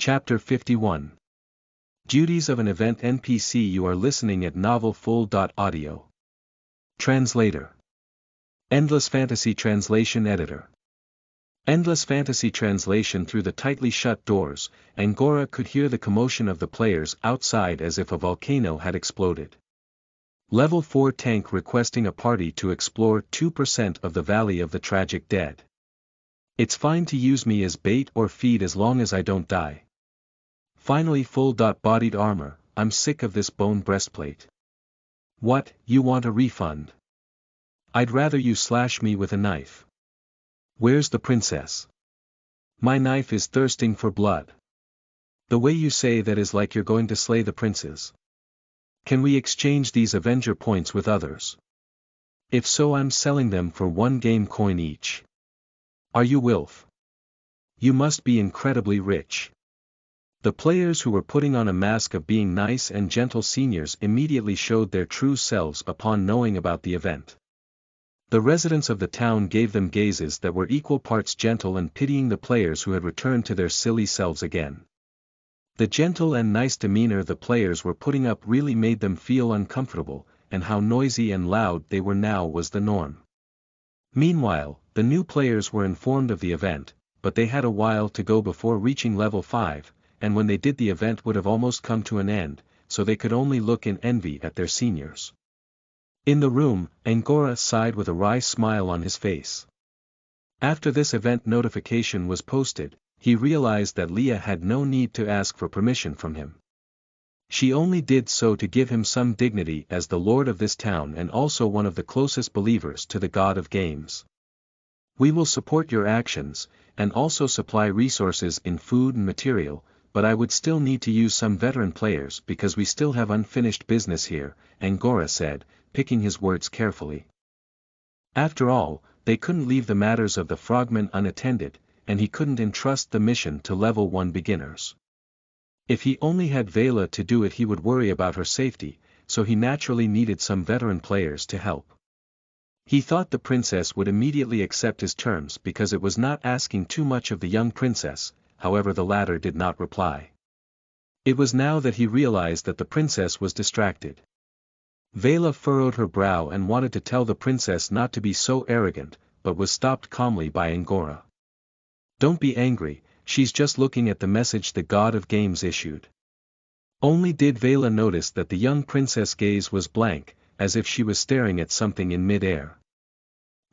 Chapter 51. Duties of an Event NPC. You are listening at novelfull.audio. Translator. Endless Fantasy Translation Editor. Endless Fantasy Translation. Through the tightly shut doors, Angora could hear the commotion of the players outside as if a volcano had exploded. Level 4 tank requesting a party to explore 2% of the Valley of the Tragic Dead. It's fine to use me as bait or feed as long as I don't die. Finally full-bodied armor. I'm sick of this bone breastplate. What, you want a refund? I'd rather you slash me with a knife. Where's the princess? My knife is thirsting for blood. The way you say that is like you're going to slay the princes. Can we exchange these Avenger points with others? If so, I'm selling them for 1 game coin each. Are you Wilf? You must be incredibly rich. The players who were putting on a mask of being nice and gentle seniors immediately showed their true selves upon knowing about the event. The residents of the town gave them gazes that were equal parts gentle and pitying the players who had returned to their silly selves again. The gentle and nice demeanor the players were putting up really made them feel uncomfortable, and how noisy and loud they were now was the norm. Meanwhile, the new players were informed of the event, but they had a while to go before reaching level 5, and when they did the event would have almost come to an end, so they could only look in envy at their seniors. In the room, Angora sighed with a wry smile on his face. After this event notification was posted, he realized that Leah had no need to ask for permission from him. She only did so to give him some dignity as the lord of this town and also one of the closest believers to the god of games. We will support your actions, and also supply resources in food and material, but I would still need to use some veteran players because we still have unfinished business here, Angora said, picking his words carefully. After all, they couldn't leave the matters of the frogmen unattended, and he couldn't entrust the mission to level 1 beginners. If he only had Vela to do it he would worry about her safety, so he naturally needed some veteran players to help. He thought the princess would immediately accept his terms because it was not asking too much of the young princess, however the latter did not reply. It was now that he realized that the princess was distracted. Vela furrowed her brow and wanted to tell the princess not to be so arrogant, but was stopped calmly by Angora. Don't be angry, she's just looking at the message the god of games issued. Only did Vela notice that the young princess' gaze was blank, as if she was staring at something in mid-air.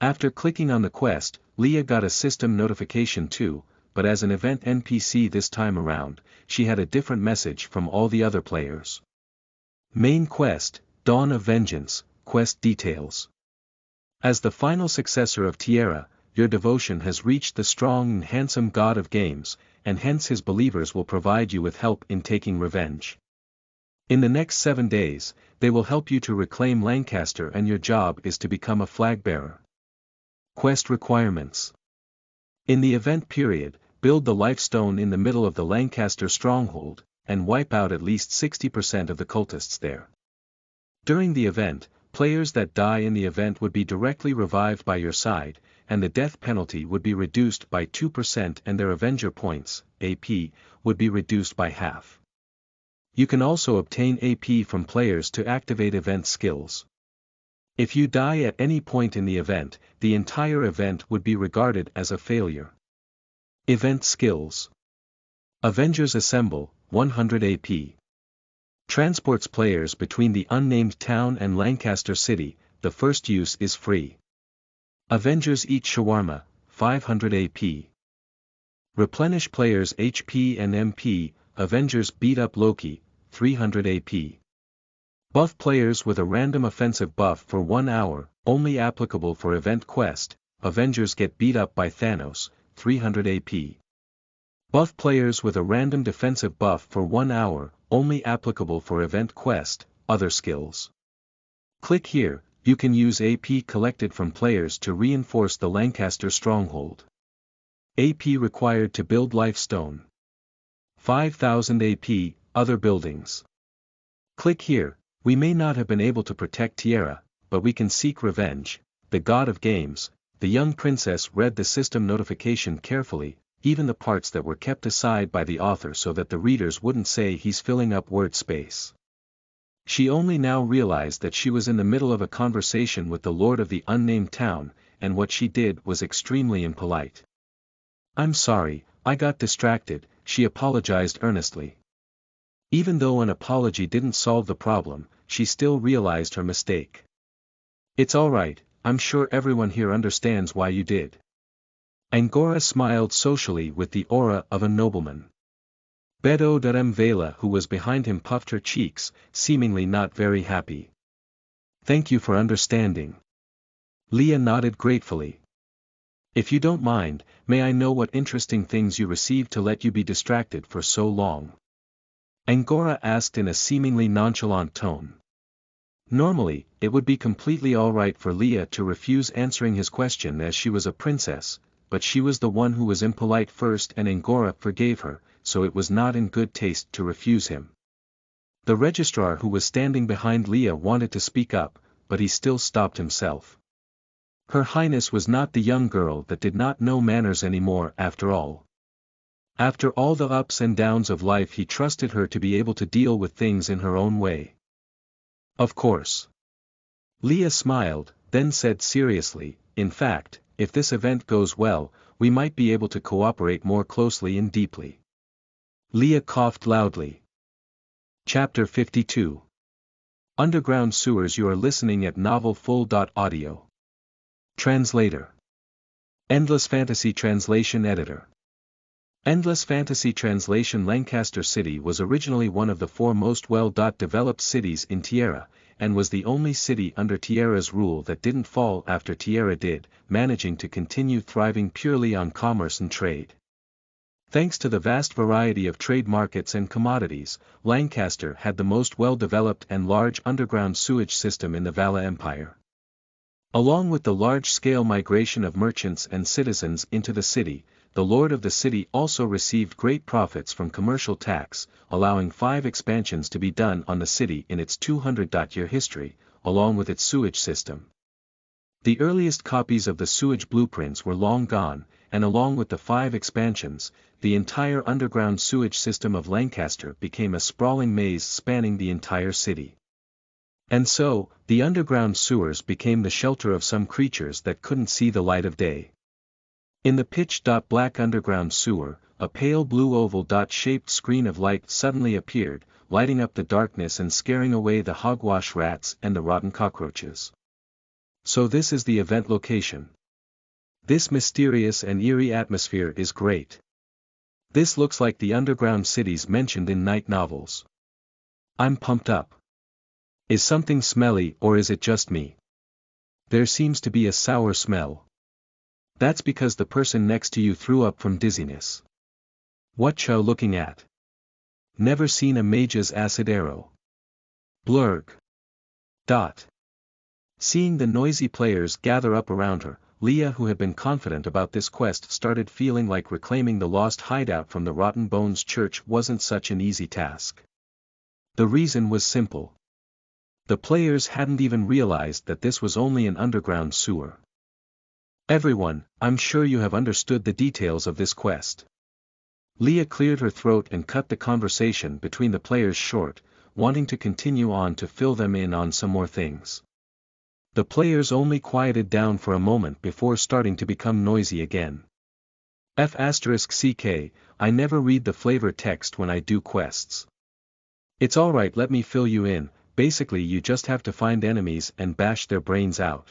After clicking on the quest, Leah got a system notification too, but as an event NPC this time around, she had a different message from all the other players. Main quest, Dawn of Vengeance, quest details. As the final successor of Tierra, your devotion has reached the strong and handsome god of games, and hence his believers will provide you with help in taking revenge. In the next 7 days, they will help you to reclaim Lancaster and your job is to become a flag bearer. Quest requirements. In the event period, build the life stone in the middle of the Lancaster stronghold, and wipe out at least 60% of the cultists there. During the event, players that die in the event would be directly revived by your side, and the death penalty would be reduced by 2% and their Avenger points, AP, would be reduced by half. You can also obtain AP from players to activate event skills. If you die at any point in the event, the entire event would be regarded as a failure. Event skills. Avengers Assemble, 100 AP. Transports players between the unnamed town and Lancaster City, the first use is free. Avengers Eat Shawarma, 500 AP. Replenish players' HP and MP, Avengers Beat Up Loki, 300 AP. Buff players with a random offensive buff for 1 hour, only applicable for event quest, Avengers Get Beat Up by Thanos, 300 AP. Buff players with a random defensive buff for 1 hour, only applicable for event quest, other skills. Click here, you can use AP collected from players to reinforce the Lancaster stronghold. AP required to build Life Stone. 5000 AP, other buildings. Click here, we may not have been able to protect Tierra, but we can seek revenge, the god of games. The young princess read the system notification carefully, even the parts that were kept aside by the author so that the readers wouldn't say he's filling up word space. She only now realized that she was in the middle of a conversation with the lord of the unnamed town, and what she did was extremely impolite. "I'm sorry, I got distracted," she apologized earnestly. Even though an apology didn't solve the problem, she still realized her mistake. "It's all right, I'm sure everyone here understands why you did." Angora smiled socially with the aura of a nobleman. Bedo Darem Vela, who was behind him, puffed her cheeks, seemingly not very happy. "Thank you for understanding." Leah nodded gratefully. "If you don't mind, may I know what interesting things you received to let you be distracted for so long?" Angora asked in a seemingly nonchalant tone. Normally, it would be completely alright for Leah to refuse answering his question as she was a princess, but she was the one who was impolite first and Angora forgave her, so it was not in good taste to refuse him. The registrar who was standing behind Leah wanted to speak up, but he still stopped himself. Her Highness was not the young girl that did not know manners anymore after all. After all the ups and downs of life, he trusted her to be able to deal with things in her own way. "Of course." Leah smiled, then said seriously, "In fact, if this event goes well, we might be able to cooperate more closely and deeply." Leah coughed loudly. Chapter 52. Underground Sewers. You are listening at NovelFull.audio. Translator. Endless Fantasy Translation Editor. Endless Fantasy Translation. Lancaster City was originally one of the 4 most well-developed cities in Tierra, and was the only city under Tierra's rule that didn't fall after Tierra did, managing to continue thriving purely on commerce and trade. Thanks to the vast variety of trade markets and commodities, Lancaster had the most well-developed and large underground sewage system in the Vala Empire. Along with the large-scale migration of merchants and citizens into the city, the lord of the city also received great profits from commercial tax, allowing 5 expansions to be done on the city in its 200-year history, along with its sewage system. The earliest copies of the sewage blueprints were long gone, and along with the 5 expansions, the entire underground sewage system of Lancaster became a sprawling maze spanning the entire city. And so, the underground sewers became the shelter of some creatures that couldn't see the light of day. In the pitch-black underground sewer, a pale blue oval-shaped screen of light suddenly appeared, lighting up the darkness and scaring away the hogwash rats and the rotten cockroaches. So this is the event location. This mysterious and eerie atmosphere is great. This looks like the underground cities mentioned in night novels. I'm pumped up. Is something smelly, or is it just me? There seems to be a sour smell. That's because the person next to you threw up from dizziness. What you looking at? Never seen a mage's acid arrow. Blurg. Seeing the noisy players gather up around her, Leah, who had been confident about this quest, started feeling like reclaiming the lost hideout from the Rotten Bones Church wasn't such an easy task. The reason was simple. The players hadn't even realized that this was only an underground sewer. "Everyone, I'm sure you have understood the details of this quest." Leah cleared her throat and cut the conversation between the players short, wanting to continue on to fill them in on some more things. The players only quieted down for a moment before starting to become noisy again. F***ck, I never read the flavor text when I do quests. It's alright, let me fill you in. Basically you just have to find enemies and bash their brains out.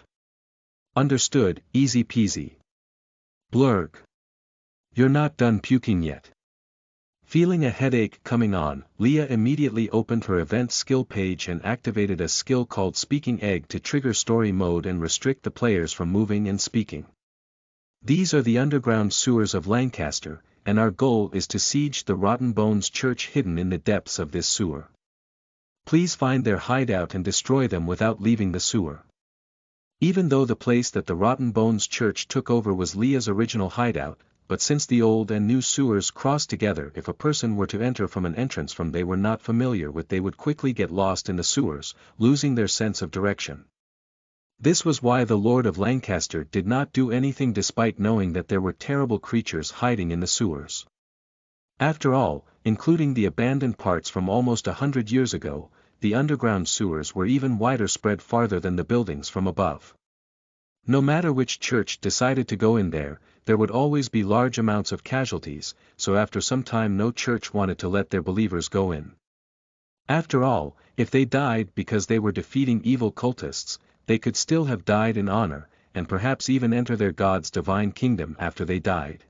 Understood, easy peasy. Blurg. You're not done puking yet. Feeling a headache coming on, Leah immediately opened her event skill page and activated a skill called Speaking Egg to trigger story mode and restrict the players from moving and speaking. These are the underground sewers of Lancaster, and our goal is to siege the Rotten Bones Church hidden in the depths of this sewer. Please find their hideout and destroy them without leaving the sewer. Even though the place that the Rotten Bones Church took over was Leah's original hideout, but since the old and new sewers crossed together, if a person were to enter from an entrance from they were not familiar with, they would quickly get lost in the sewers, losing their sense of direction. This was why the Lord of Lancaster did not do anything despite knowing that there were terrible creatures hiding in the sewers. After all, including the abandoned parts from almost 100 years ago, the underground sewers were even wider, spread farther than the buildings from above. No matter which church decided to go in there, there would always be large amounts of casualties, so after some time no church wanted to let their believers go in. After all, if they died because they were defeating evil cultists, they could still have died in honor, and perhaps even enter their God's divine kingdom after they died.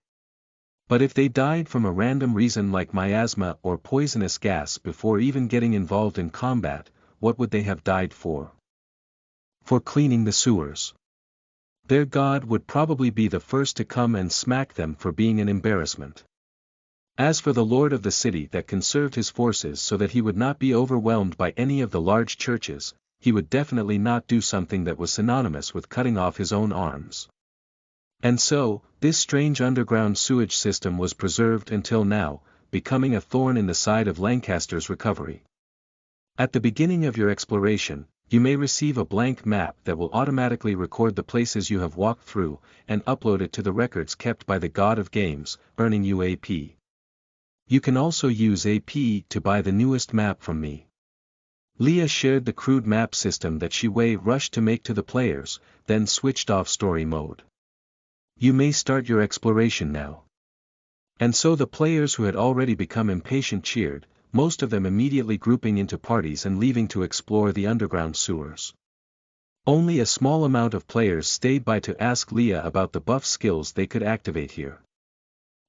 But if they died from a random reason like miasma or poisonous gas before even getting involved in combat, what would they have died for? For cleaning the sewers. Their God would probably be the first to come and smack them for being an embarrassment. As for the lord of the city that conserved his forces so that he would not be overwhelmed by any of the large churches, he would definitely not do something that was synonymous with cutting off his own arms. And so, this strange underground sewage system was preserved until now, becoming a thorn in the side of Lancaster's recovery. At the beginning of your exploration, you may receive a blank map that will automatically record the places you have walked through, and upload it to the records kept by the God of Games, earning you AP. You can also use AP to buy the newest map from me. Leah shared the crude map system that Shiwei rushed to make to the players, then switched off story mode. You may start your exploration now. And so the players who had already become impatient cheered, most of them immediately grouping into parties and leaving to explore the underground sewers. Only a small amount of players stayed by to ask Leah about the buff skills they could activate here.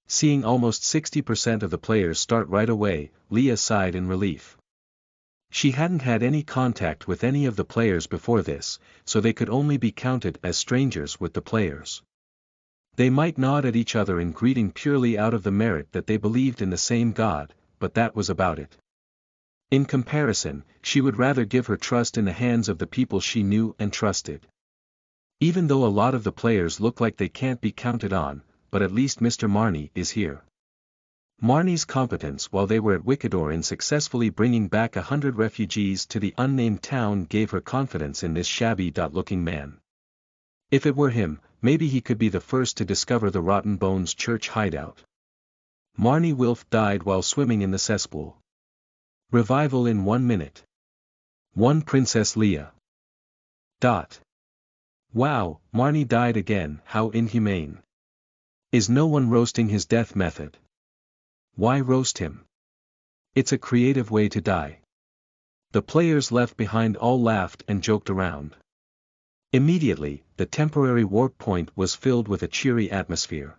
Seeing almost 60% of the players start right away, Leah sighed in relief. She hadn't had any contact with any of the players before this, so they could only be counted as strangers with the players. They might nod at each other in greeting purely out of the merit that they believed in the same God, but that was about it. In comparison, she would rather give her trust in the hands of the people she knew and trusted. Even though a lot of the players look like they can't be counted on, but at least Mr. Marnie is here. Marnie's competence while they were at Wikidor in successfully bringing back 100 refugees to the unnamed town gave her confidence in this shabby-looking man. If it were him, maybe he could be the first to discover the Rotten Bones church hideout. Marnie Wilf died while swimming in the cesspool. Revival in 1 minute. 1 Princess Leah. Wow, Marnie died again, how inhumane. Is no one roasting his death method? Why roast him? It's a creative way to die. The players left behind all laughed and joked around. Immediately, the temporary warp point was filled with a cheery atmosphere.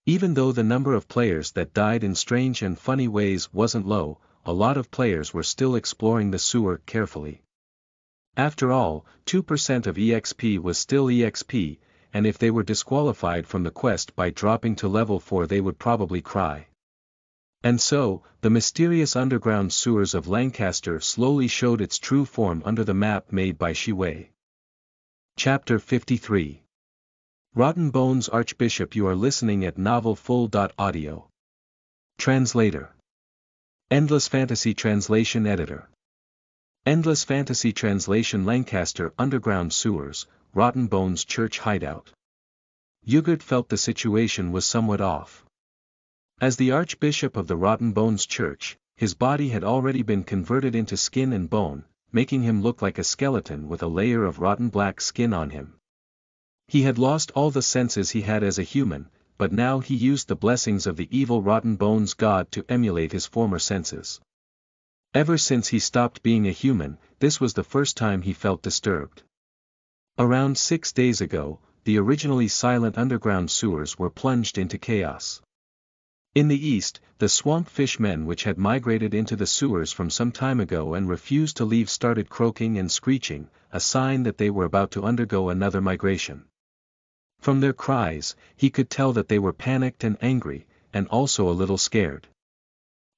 Even though the number of players that died in strange and funny ways wasn't low, a lot of players were still exploring the sewer carefully. After all, 2% of EXP was still EXP, and if they were disqualified from the quest by dropping to level 4 they would probably cry. And so, the mysterious underground sewers of Lancaster slowly showed its true form under the map made by Shiwei. Chapter 53. Rotten Bones Archbishop. You are listening at novelfull.audio. Translator. Endless Fantasy Translation Editor. Endless Fantasy Translation. Lancaster Underground Sewers, Rotten Bones Church Hideout. Yogurt felt the situation was somewhat off. As the Archbishop of the Rotten Bones Church, his body had already been converted into skin and bone, making him look like a skeleton with a layer of rotten black skin on him. He had lost all the senses he had as a human, but now he used the blessings of the evil Rotten Bones god to emulate his former senses. Ever since he stopped being a human, this was the first time he felt disturbed. Around 6 days ago, the originally silent underground sewers were plunged into chaos. In the east, the swamp fishmen which had migrated into the sewers from some time ago and refused to leave started croaking and screeching, a sign that they were about to undergo another migration. From their cries, he could tell that they were panicked and angry, and also a little scared.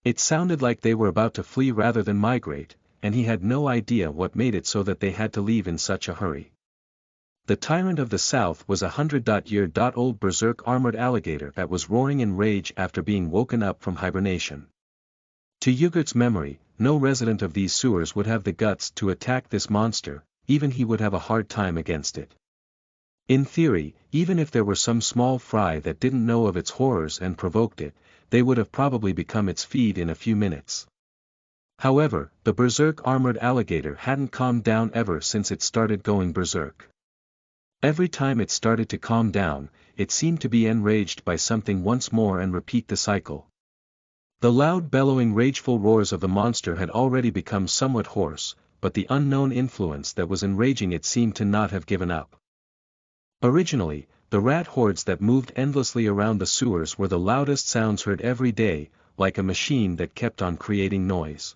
It sounded like they were about to flee rather than migrate, and he had no idea what made it so that they had to leave in such a hurry. The tyrant of the south was a 100-year-old berserk armored alligator that was roaring in rage after being woken up from hibernation. To Yogurt's memory, no resident of these sewers would have the guts to attack this monster, even he would have a hard time against it. In theory, even if there were some small fry that didn't know of its horrors and provoked it, they would have probably become its feed in a few minutes. However, the berserk armored alligator hadn't calmed down ever since it started going berserk. Every time it started to calm down, it seemed to be enraged by something once more and repeat the cycle. The loud bellowing rageful roars of the monster had already become somewhat hoarse, but the unknown influence that was enraging it seemed to not have given up. Originally, the rat hordes that moved endlessly around the sewers were the loudest sounds heard every day, like a machine that kept on creating noise.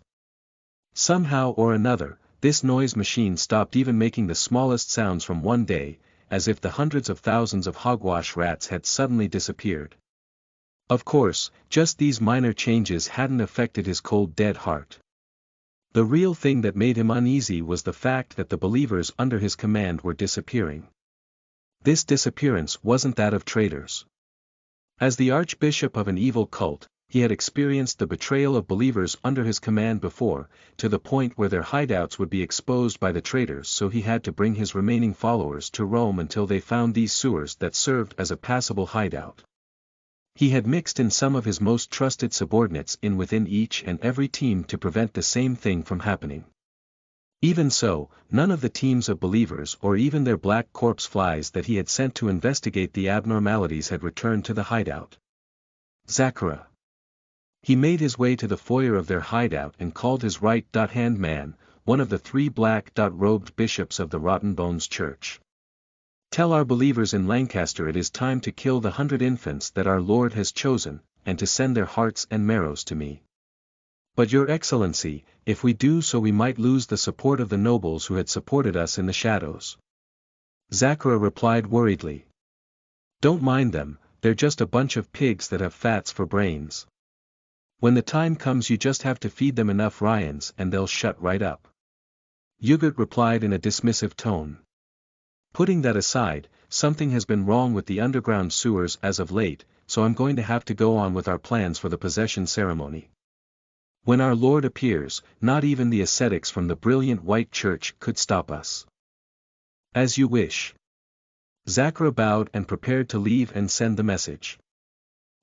Somehow or another, this noise machine stopped even making the smallest sounds from one day, as if the hundreds of thousands of hogwash rats had suddenly disappeared. Of course, just these minor changes hadn't affected his cold dead heart. The real thing that made him uneasy was the fact that the believers under his command were disappearing. This disappearance wasn't that of traitors. As the archbishop of an evil cult, he had experienced the betrayal of believers under his command before, to the point where their hideouts would be exposed by the traitors, so he had to bring his remaining followers to Rome until they found these sewers that served as a passable hideout. He had mixed in some of his most trusted subordinates in within each and every team to prevent the same thing from happening. Even so, none of the teams of believers or even their black corpse flies that he had sent to investigate the abnormalities had returned to the hideout. Zachara. He made his way to the foyer of their hideout and called his right-hand man, one of the 3 black-robed bishops of the Rotten Bones Church. Tell our believers in Lancaster it is time to kill the 100 infants that our Lord has chosen, and to send their hearts and marrows to me. But your excellency, if we do so we might lose the support of the nobles who had supported us in the shadows. Zachara replied worriedly. Don't mind them, they're just a bunch of pigs that have fats for brains. When the time comes you just have to feed them enough Ryans and they'll shut right up. Yogurt replied in a dismissive tone. Putting that aside, something has been wrong with the underground sewers as of late, so I'm going to have to go on with our plans for the possession ceremony. When our Lord appears, not even the ascetics from the brilliant white church could stop us. As you wish. Zachara bowed and prepared to leave and send the message.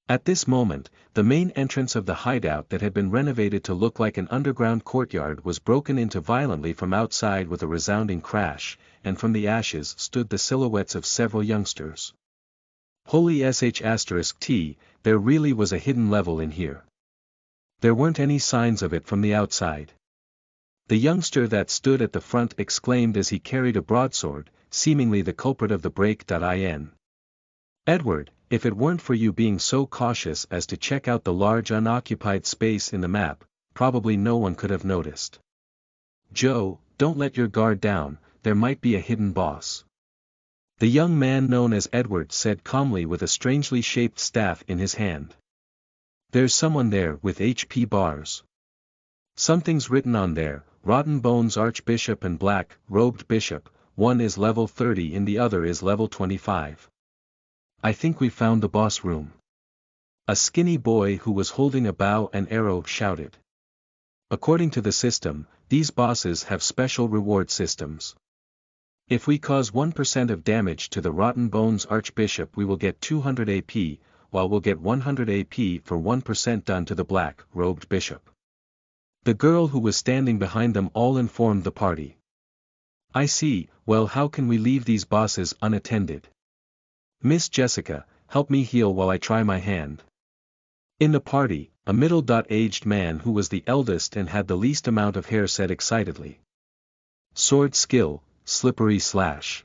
At this moment, the main entrance of the hideout that had been renovated to look like an underground courtyard was broken into violently from outside with a resounding crash, and from the ashes stood the silhouettes of several youngsters. Holy sh*t, there really was a hidden level in here. There weren't any signs of it from the outside. The youngster that stood at the front exclaimed as he carried a broadsword, seemingly the culprit of the break-in. Edward, if it weren't for you being so cautious as to check out the large unoccupied space in the map, probably no one could have noticed. Joe, don't let your guard down, there might be a hidden boss. The young man known as Edward said calmly with a strangely shaped staff in his hand. There's someone there with HP bars. Something's written on there, Rotten Bones Archbishop and Black-robed Bishop, one is level 30 and the other is level 25. I think we found the boss room. A skinny boy who was holding a bow and arrow shouted. According to the system, these bosses have special reward systems. If we cause 1% of damage to the Rotten Bones Archbishop we will get 200 AP, while we'll get 100 AP for 1% done to the black-robed bishop. The girl who was standing behind them all informed the party. I see, well how can we leave these bosses unattended? Miss Jessica, help me heal while I try my hand. In the party, a middle-aged man who was the eldest and had the least amount of hair said excitedly. Sword skill, slippery slash.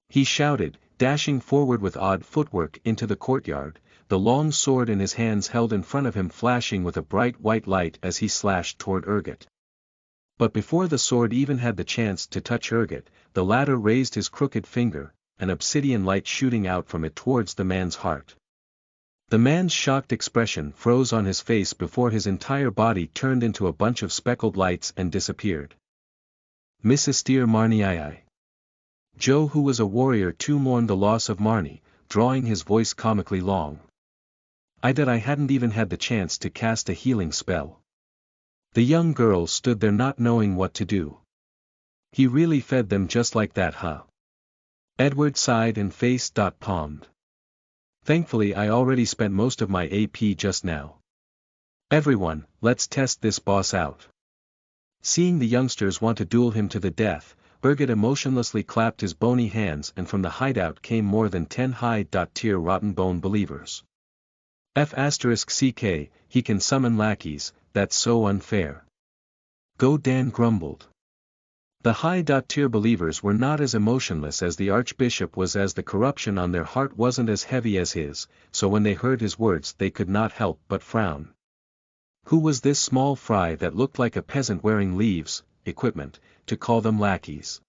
He shouted, dashing forward with odd footwork into the courtyard, the long sword in his hands held in front of him flashing with a bright white light as he slashed toward Urgot. But before the sword even had the chance to touch Urgot, the latter raised his crooked finger, an obsidian light shooting out from it towards the man's heart. The man's shocked expression froze on his face before his entire body turned into a bunch of speckled lights and disappeared. Mrs. Marnie. Joe, who was a warrior too, mourned the loss of Marnie, drawing his voice comically long. I hadn't even had the chance to cast a healing spell. The young girl stood there not knowing what to do. He really fed them just like that, huh? Edward sighed and face.palmed. Thankfully I already spent most of my AP just now. Everyone, let's test this boss out. Seeing the youngsters want to duel him to the death, Birgit emotionlessly clapped his bony hands, and from the hideout came more than 10 high-tier rotten bone believers. F***ck, he can summon lackeys, that's so unfair. Go Dan grumbled. The high-tier believers were not as emotionless as the archbishop was, as the corruption on their heart wasn't as heavy as his, so when they heard his words they could not help but frown. Who was this small fry that looked like a peasant wearing leaves, equipment, to call them lackeys?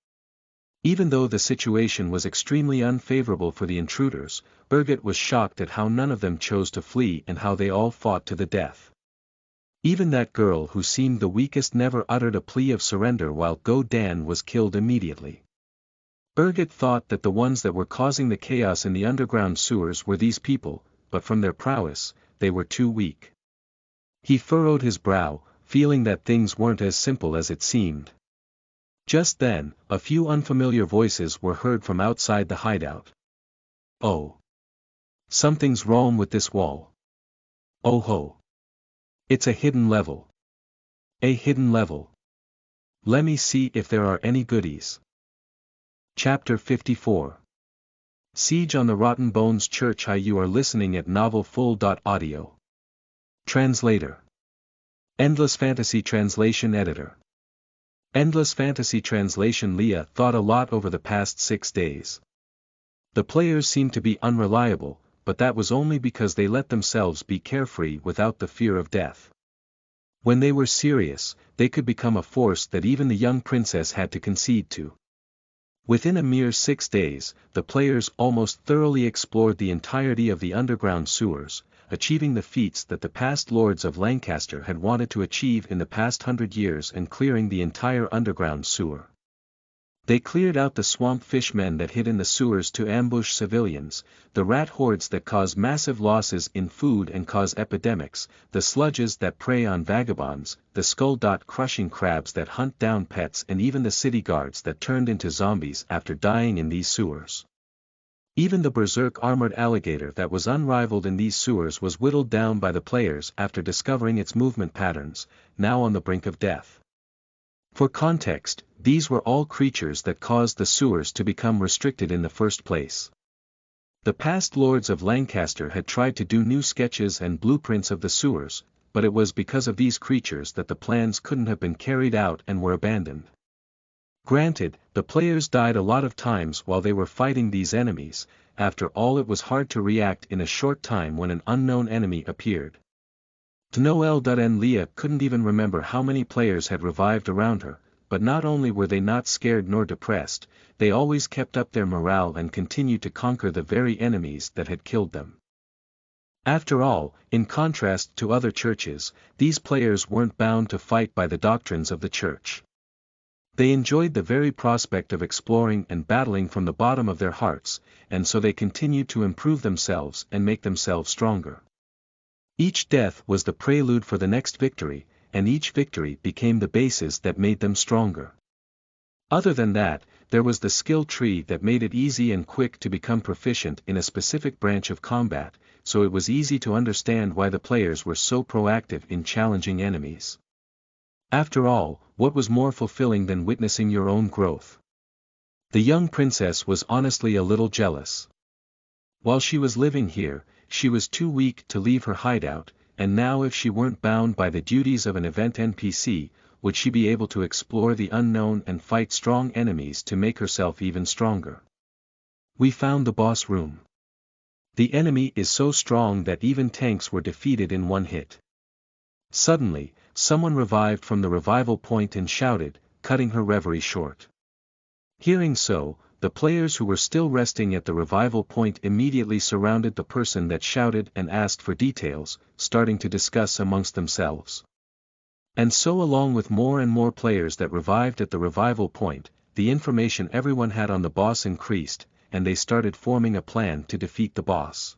Even though the situation was extremely unfavorable for the intruders, Birgit was shocked at how none of them chose to flee and how they all fought to the death. Even that girl who seemed the weakest never uttered a plea of surrender, while Go Dan was killed immediately. Birgit thought that the ones that were causing the chaos in the underground sewers were these people, but from their prowess, they were too weak. He furrowed his brow, feeling that things weren't as simple as it seemed. Just then, a few unfamiliar voices were heard from outside the hideout. Oh! Something's wrong with this wall. Oh ho! It's a hidden level. A hidden level. Let me see if there are any goodies. Chapter 54. Siege on the Rotten Bones Church. Hi, you are listening at novelfull.audio. Translator. Endless Fantasy Translation Editor. Endless Fantasy Translation. Leah thought a lot over the past 6 days. The players seemed to be unreliable, but that was only because they let themselves be carefree without the fear of death. When they were serious, they could become a force that even the young princess had to concede to. Within a mere 6 days, the players almost thoroughly explored the entirety of the underground sewers, achieving the feats that the past lords of Lancaster had wanted to achieve in the past 100 years, and clearing the entire underground sewer. They cleared out the swamp fishmen that hid in the sewers to ambush civilians, the rat hordes that cause massive losses in food and cause epidemics, the sludges that prey on vagabonds, the skull-crushing crabs that hunt down pets, and even the city guards that turned into zombies after dying in these sewers. Even the berserk armored alligator that was unrivaled in these sewers was whittled down by the players after discovering its movement patterns, now on the brink of death. For context, these were all creatures that caused the sewers to become restricted in the first place. The past lords of Lancaster had tried to do new sketches and blueprints of the sewers, but it was because of these creatures that the plans couldn't have been carried out and were abandoned. Granted, the players died a lot of times while they were fighting these enemies. After all, it was hard to react in a short time when an unknown enemy appeared. Noel and Leah couldn't even remember how many players had revived around her, but not only were they not scared nor depressed, they always kept up their morale and continued to conquer the very enemies that had killed them. After all, in contrast to other churches, these players weren't bound to fight by the doctrines of the church. They enjoyed the very prospect of exploring and battling from the bottom of their hearts, and so they continued to improve themselves and make themselves stronger. Each death was the prelude for the next victory, and each victory became the basis that made them stronger. Other than that, there was the skill tree that made it easy and quick to become proficient in a specific branch of combat, so it was easy to understand why the players were so proactive in challenging enemies. After all, what was more fulfilling than witnessing your own growth? The young princess was honestly a little jealous. While she was living here, she was too weak to leave her hideout, and now if she weren't bound by the duties of an event NPC, would she be able to explore the unknown and fight strong enemies to make herself even stronger? We found the boss room. The enemy is so strong that even tanks were defeated in one hit. Suddenly, someone revived from the revival point and shouted, cutting her reverie short. Hearing so, the players who were still resting at the revival point immediately surrounded the person that shouted and asked for details, starting to discuss amongst themselves. And so, along with more and more players that revived at the revival point, the information everyone had on the boss increased, and they started forming a plan to defeat the boss.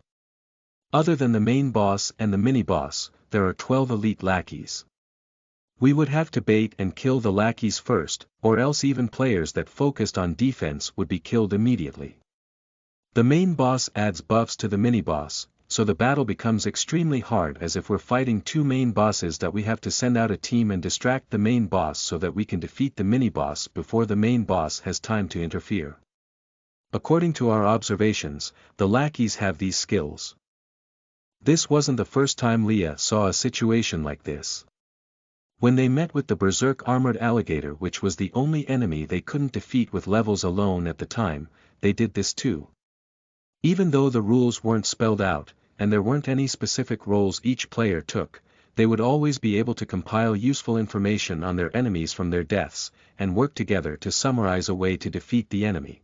Other than the main boss and the mini-boss, there are 12 elite lackeys. We would have to bait and kill the lackeys first, or else even players that focused on defense would be killed immediately. The main boss adds buffs to the mini-boss, so the battle becomes extremely hard, as if we're fighting two main bosses that we have to send out a team and distract the main boss so that we can defeat the mini-boss before the main boss has time to interfere. According to our observations, the lackeys have these skills. This wasn't the first time Leah saw a situation like this. When they met with the berserk armored alligator, which was the only enemy they couldn't defeat with levels alone at the time, they did this too. Even though the rules weren't spelled out, and there weren't any specific roles each player took, they would always be able to compile useful information on their enemies from their deaths, and work together to summarize a way to defeat the enemy.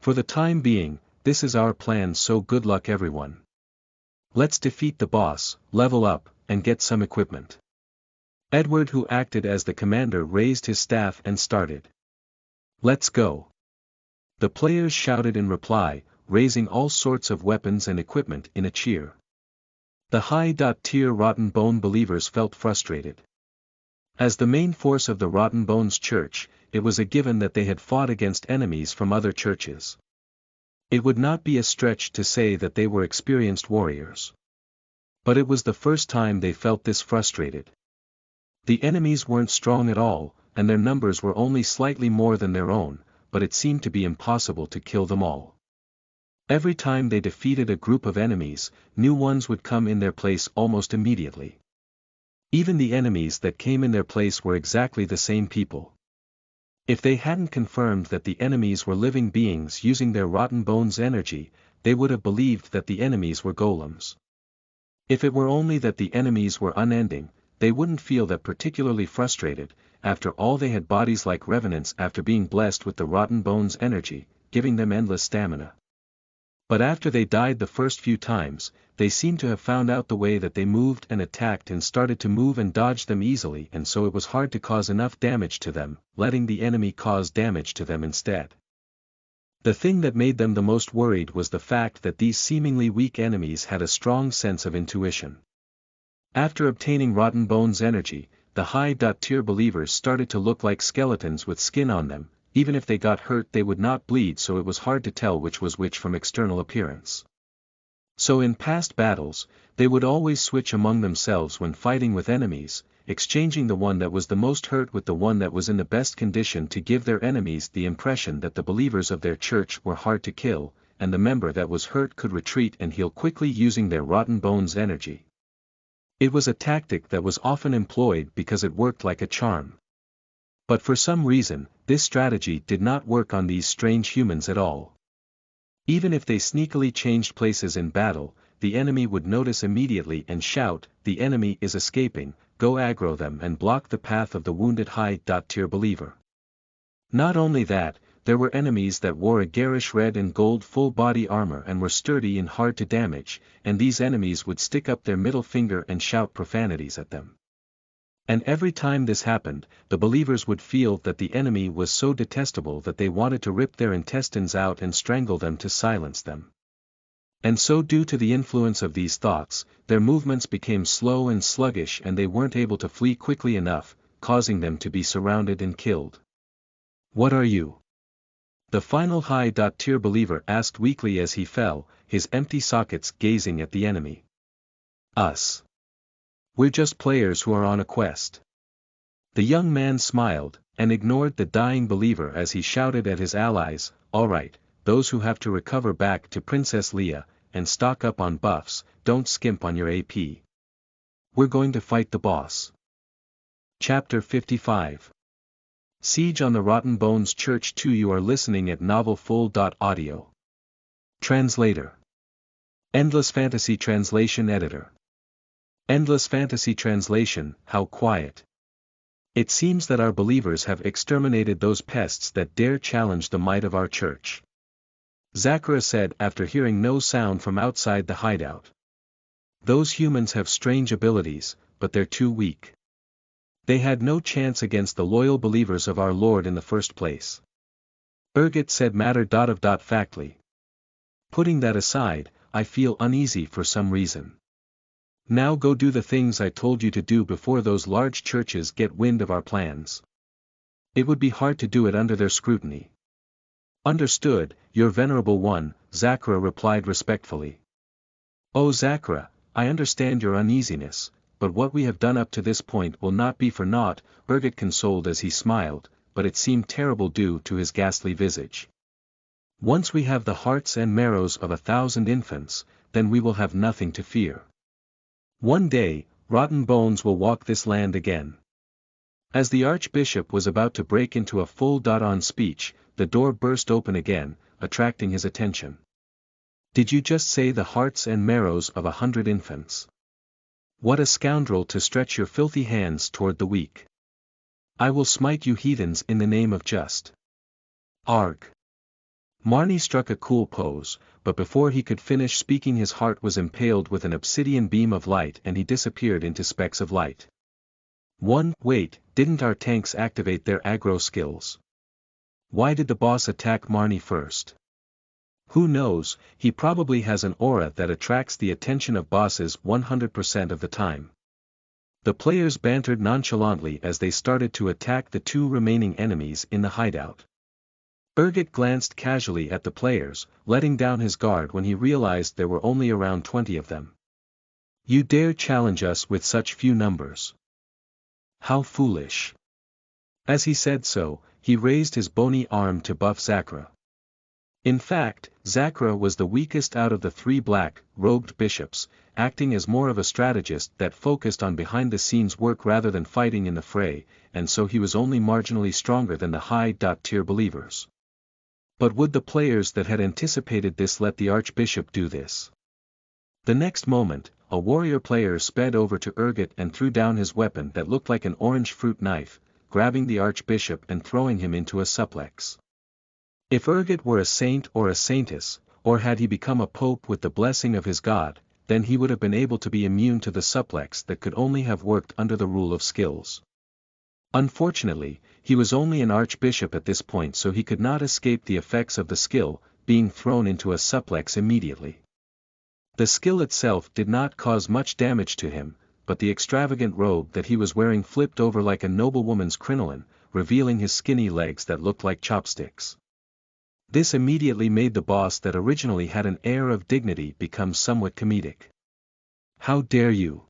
For the time being, this is our plan, so good luck everyone. Let's defeat the boss, level up, and get some equipment. Edward, who acted as the commander, raised his staff and started. Let's go. The players shouted in reply, raising all sorts of weapons and equipment in a cheer. The high-tier Rotten Bone believers felt frustrated. As the main force of the Rotten Bones Church, it was a given that they had fought against enemies from other churches. It would not be a stretch to say that they were experienced warriors. But it was the first time they felt this frustrated. The enemies weren't strong at all, and their numbers were only slightly more than their own, but it seemed to be impossible to kill them all. Every time they defeated a group of enemies, new ones would come in their place almost immediately. Even the enemies that came in their place were exactly the same people. If they hadn't confirmed that the enemies were living beings using their Rotten Bones energy, they would have believed that the enemies were golems. If it were only that the enemies were unending, they wouldn't feel that particularly frustrated. After all, they had bodies like revenants after being blessed with the Rotten Bones energy, giving them endless stamina. But after they died the first few times, they seemed to have found out the way that they moved and attacked and started to move and dodge them easily, and so it was hard to cause enough damage to them, letting the enemy cause damage to them instead. The thing that made them the most worried was the fact that these seemingly weak enemies had a strong sense of intuition. After obtaining Rotten Bones energy, the high-tier believers started to look like skeletons with skin on them. Even if they got hurt, they would not bleed, so it was hard to tell which was which from external appearance. So in past battles, they would always switch among themselves when fighting with enemies, exchanging the one that was the most hurt with the one that was in the best condition to give their enemies the impression that the believers of their church were hard to kill, and the member that was hurt could retreat and heal quickly using their Rotten Bones energy. It was a tactic that was often employed because it worked like a charm. But for some reason, this strategy did not work on these strange humans at all. Even if they sneakily changed places in battle, the enemy would notice immediately and shout, "The enemy is escaping, go aggro them and block the path of the wounded high-tier believer." Not only that, there were enemies that wore a garish red and gold full-body armor and were sturdy and hard to damage, and these enemies would stick up their middle finger and shout profanities at them. And every time this happened, the believers would feel that the enemy was so detestable that they wanted to rip their intestines out and strangle them to silence them. And so, due to the influence of these thoughts, their movements became slow and sluggish and they weren't able to flee quickly enough, causing them to be surrounded and killed. "What are you?" the final high-tier believer asked weakly as he fell, his empty sockets gazing at the enemy. "Us. We're just players who are on a quest." The young man smiled, and ignored the dying believer as he shouted at his allies, "All right, those who have to recover back to Princess Leia, and stock up on buffs, don't skimp on your AP. We're going to fight the boss." Chapter 55. Siege on the Rotten Bones Church 2. You are listening at novelfull.audio. Translator. Endless Fantasy Translation Editor. Endless Fantasy Translation, how quiet. It seems that our believers have exterminated those pests that dare challenge the might of our church. Zachara said after hearing no sound from outside the hideout. Those humans have strange abilities, but they're too weak. They had no chance against the loyal believers of our Lord in the first place. Urgot said matter.of.factly. Putting that aside, I feel uneasy for some reason. Now go do the things I told you to do before those large churches get wind of our plans. It would be hard to do it under their scrutiny. Understood, your venerable one, Zakhra replied respectfully. Oh Zakhra, I understand your uneasiness, but what we have done up to this point will not be for naught, Urgot consoled as he smiled, but it seemed terrible due to his ghastly visage. Once we have the hearts and marrows of 1,000 infants, then we will have nothing to fear. One day, rotten bones will walk this land again. As the archbishop was about to break into a full-on speech, the door burst open again, attracting his attention. Did you just say the hearts and marrows of 100 infants? What a scoundrel to stretch your filthy hands toward the weak. I will smite you heathens in the name of just. Arg. Marnie struck a cool pose, but before he could finish speaking his heart was impaled with an obsidian beam of light and he disappeared into specks of light. Wait, didn't our tanks activate their aggro skills? Why did the boss attack Marnie first? Who knows, he probably has an aura that attracts the attention of bosses 100% of the time. The players bantered nonchalantly as they started to attack the two remaining enemies in the hideout. Urgot glanced casually at the players, letting down his guard when he realized there were only around 20 of them. You dare challenge us with such few numbers? How foolish. As he said so, he raised his bony arm to buff Zakhra. In fact, Zakhra was the weakest out of the three black-robed bishops, acting as more of a strategist that focused on behind-the-scenes work rather than fighting in the fray, and so he was only marginally stronger than the high-tier believers. But would the players that had anticipated this let the archbishop do this? The next moment, a warrior player sped over to Urgot and threw down his weapon that looked like an orange fruit knife, grabbing the archbishop and throwing him into a suplex. If Urgot were a saint or a saintess, or had he become a pope with the blessing of his god, then he would have been able to be immune to the suplex that could only have worked under the rule of skills. Unfortunately, he was only an archbishop at this point, so he could not escape the effects of the skill, being thrown into a suplex immediately. The skill itself did not cause much damage to him, but the extravagant robe that he was wearing flipped over like a noblewoman's crinoline, revealing his skinny legs that looked like chopsticks. This immediately made the boss that originally had an air of dignity become somewhat comedic. How dare you?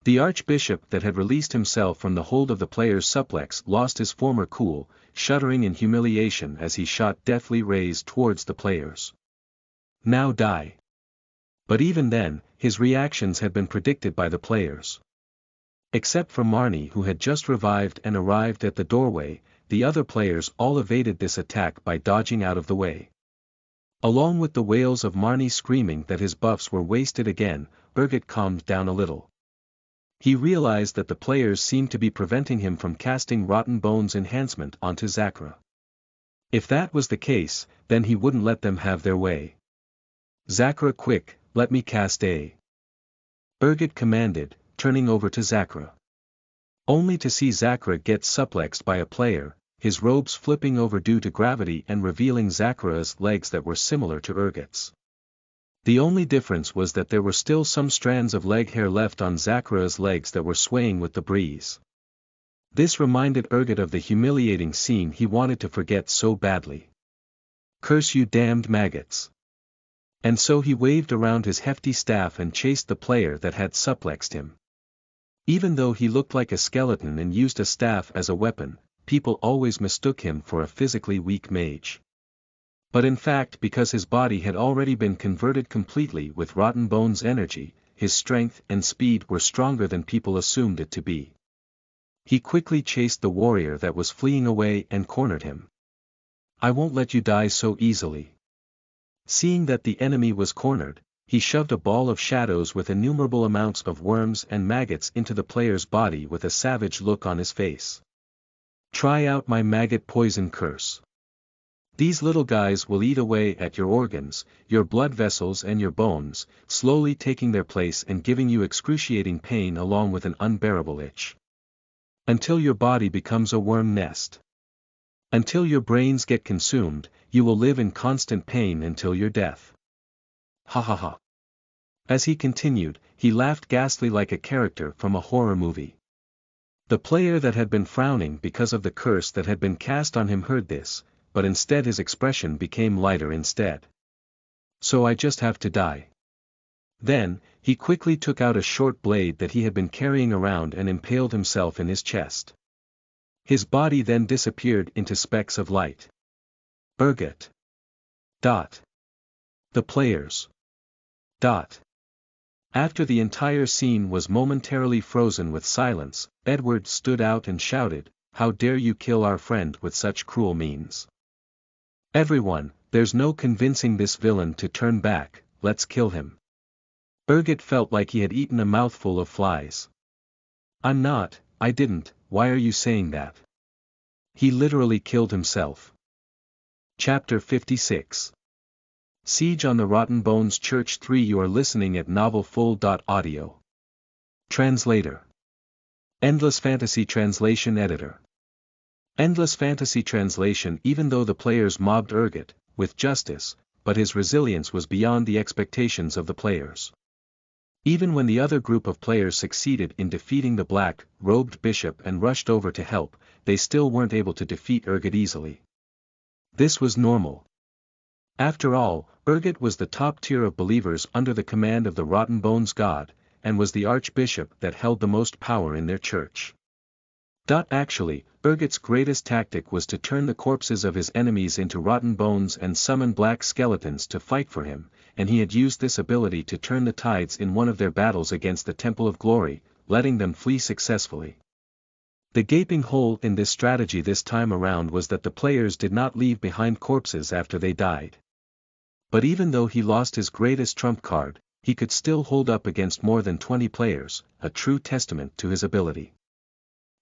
The archbishop that had released himself from the hold of the player's suplex lost his former cool, shuddering in humiliation as he shot deathly rays towards the players. Now die. But even then, his reactions had been predicted by the players. Except for Marnie, who had just revived and arrived at the doorway, the other players all evaded this attack by dodging out of the way. Along with the wails of Marnie screaming that his buffs were wasted again, Urgot calmed down a little. He realized that the players seemed to be preventing him from casting Rotten Bones enhancement onto Zakhra. If that was the case, then he wouldn't let them have their way. Zakhra, quick, let me cast a. Urgot commanded, turning over to Zakhra. Only to see Zakhra get suplexed by a player, his robes flipping over due to gravity and revealing Zakhra's legs that were similar to Urgot's. The only difference was that there were still some strands of leg hair left on Zakhra's legs that were swaying with the breeze. This reminded Urgot of the humiliating scene he wanted to forget so badly. Curse you damned maggots. And so he waved around his hefty staff and chased the player that had suplexed him. Even though he looked like a skeleton and used a staff as a weapon, people always mistook him for a physically weak mage. But in fact, because his body had already been converted completely with Rotten Bones energy, his strength and speed were stronger than people assumed it to be. He quickly chased the warrior that was fleeing away and cornered him. I won't let you die so easily. Seeing that the enemy was cornered, he shoved a ball of shadows with innumerable amounts of worms and maggots into the player's body with a savage look on his face. Try out my maggot poison curse. These little guys will eat away at your organs, your blood vessels and your bones, slowly taking their place and giving you excruciating pain along with an unbearable itch. Until your body becomes a worm nest. Until your brains get consumed, you will live in constant pain until your death. Ha ha ha. As he continued, he laughed ghastly like a character from a horror movie. The player that had been frowning because of the curse that had been cast on him heard this, but instead his expression became lighter instead. So I just have to die. Then, he quickly took out a short blade that he had been carrying around and impaled himself in his chest. His body then disappeared into specks of light. Urgot. The players. After the entire scene was momentarily frozen with silence, Edward stood out and shouted, "How dare you kill our friend with such cruel means? Everyone, there's no convincing this villain to turn back, let's kill him." Urgot felt like he had eaten a mouthful of flies. I didn't, why are you saying that? He literally killed himself. Chapter 56. Siege on the Rotten Bones Church 3. You are listening at novelfull.audio. Translator. Endless Fantasy Translation Editor. Endless Fantasy Translation. Even though the players mobbed Urgot, with justice, but his resilience was beyond the expectations of the players. Even when the other group of players succeeded in defeating the black-robed bishop and rushed over to help, they still weren't able to defeat Urgot easily. This was normal. After all, Urgot was the top tier of believers under the command of the Rotten Bones God, and was the archbishop that held the most power in their church. Actually, Urgot's greatest tactic was to turn the corpses of his enemies into rotten bones and summon black skeletons to fight for him, and he had used this ability to turn the tides in one of their battles against the Temple of Glory, letting them flee successfully. The gaping hole in this strategy this time around was that the players did not leave behind corpses after they died. But even though he lost his greatest trump card, he could still hold up against more than 20 players, a true testament to his ability.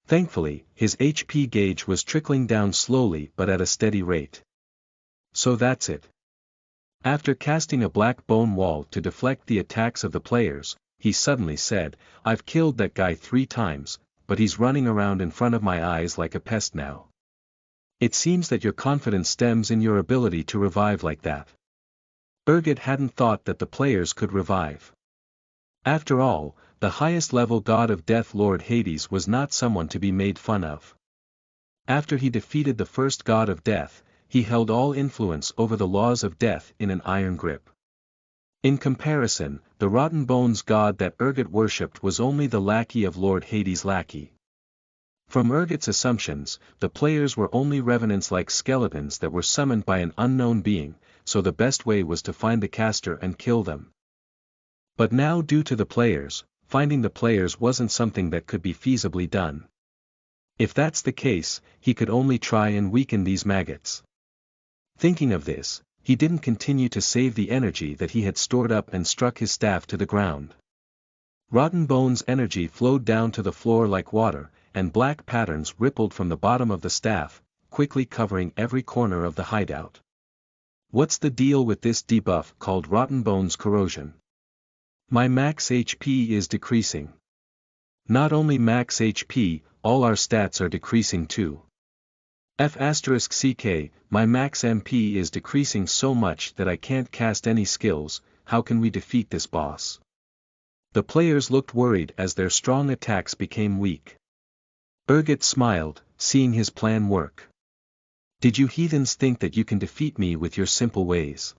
Thankfully, his HP gauge was trickling down slowly but at a steady rate. So that's it. After casting a black bone wall to deflect the attacks of the players, he suddenly said, "I've killed that guy 3 times, but he's running around in front of my eyes like a pest now. It seems that your confidence stems in your ability to revive like that." Urgot hadn't thought that the players could revive. After all, the highest level god of death Lord Hades was not someone to be made fun of. After he defeated the first god of death, he held all influence over the laws of death in an iron grip. In comparison, the Rotten Bones god that Urgot worshipped was only the lackey of Lord Hades' lackey. From Urgot's assumptions, the players were only revenants like skeletons that were summoned by an unknown being, so the best way was to find the caster and kill them. But now due to the players, finding the players wasn't something that could be feasibly done. If that's the case, he could only try and weaken these maggots. Thinking of this, he didn't continue to save the energy that he had stored up and struck his staff to the ground. Rotten Bones' energy flowed down to the floor like water, and black patterns rippled from the bottom of the staff, quickly covering every corner of the hideout. What's the deal with this debuff called Rotten Bones Corrosion? My max HP is decreasing. Not only max HP, all our stats are decreasing too. F***ck, my max MP is decreasing so much that I can't cast any skills. How can we defeat this boss? The players looked worried as their strong attacks became weak. Urgot smiled, seeing his plan work. Did you heathens think that you can defeat me with your simple ways?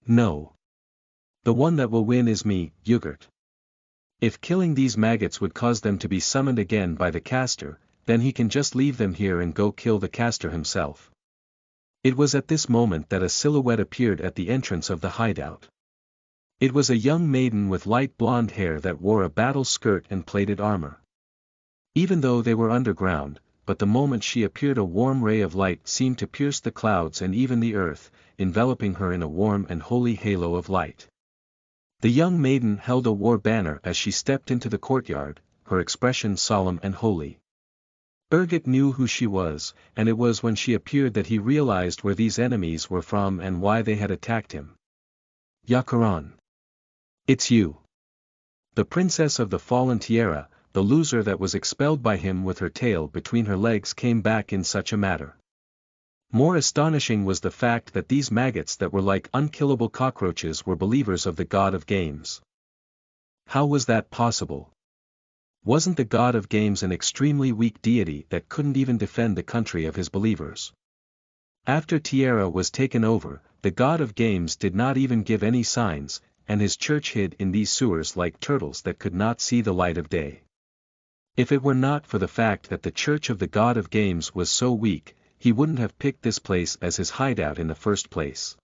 No. The one that will win is me, Urgot. If killing these maggots would cause them to be summoned again by the caster, then he can just leave them here and go kill the caster himself. It was at this moment that a silhouette appeared at the entrance of the hideout. It was a young maiden with light blonde hair that wore a battle skirt and plated armor. Even though they were underground, but the moment she appeared a warm ray of light seemed to pierce the clouds and even the earth, enveloping her in a warm and holy halo of light. The young maiden held a war banner as she stepped into the courtyard, her expression solemn and holy. Urgot knew who she was, and it was when she appeared that he realized where these enemies were from and why they had attacked him. Yakaron. It's you. The princess of the fallen Tierra, the loser that was expelled by him with her tail between her legs, came back in such a matter. More astonishing was the fact that these maggots that were like unkillable cockroaches were believers of the god of games. How was that possible? Wasn't the god of games an extremely weak deity that couldn't even defend the country of his believers? After Tierra was taken over, the god of games did not even give any signs, and his church hid in these sewers like turtles that could not see the light of day. If it were not for the fact that the church of the god of games was so weak, he wouldn't have picked this place as his hideout in the first place.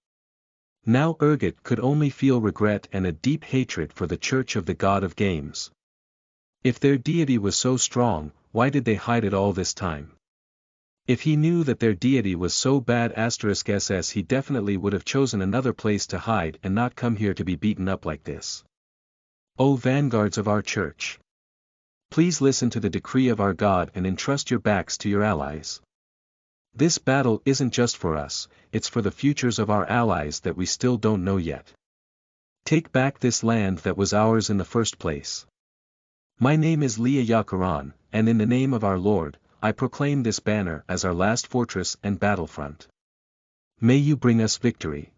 Now Urgot could only feel regret and a deep hatred for the church of the god of games. If their deity was so strong, why did they hide it all this time? If he knew that their deity was so bad *SS he definitely would have chosen another place to hide and not come here to be beaten up like this. O vanguards of our church! Please listen to the decree of our God and entrust your backs to your allies. This battle isn't just for us, it's for the futures of our allies that we still don't know yet. Take back this land that was ours in the first place. My name is Leah Yakaran, and in the name of our Lord, I proclaim this banner as our last fortress and battlefront. May you bring us victory.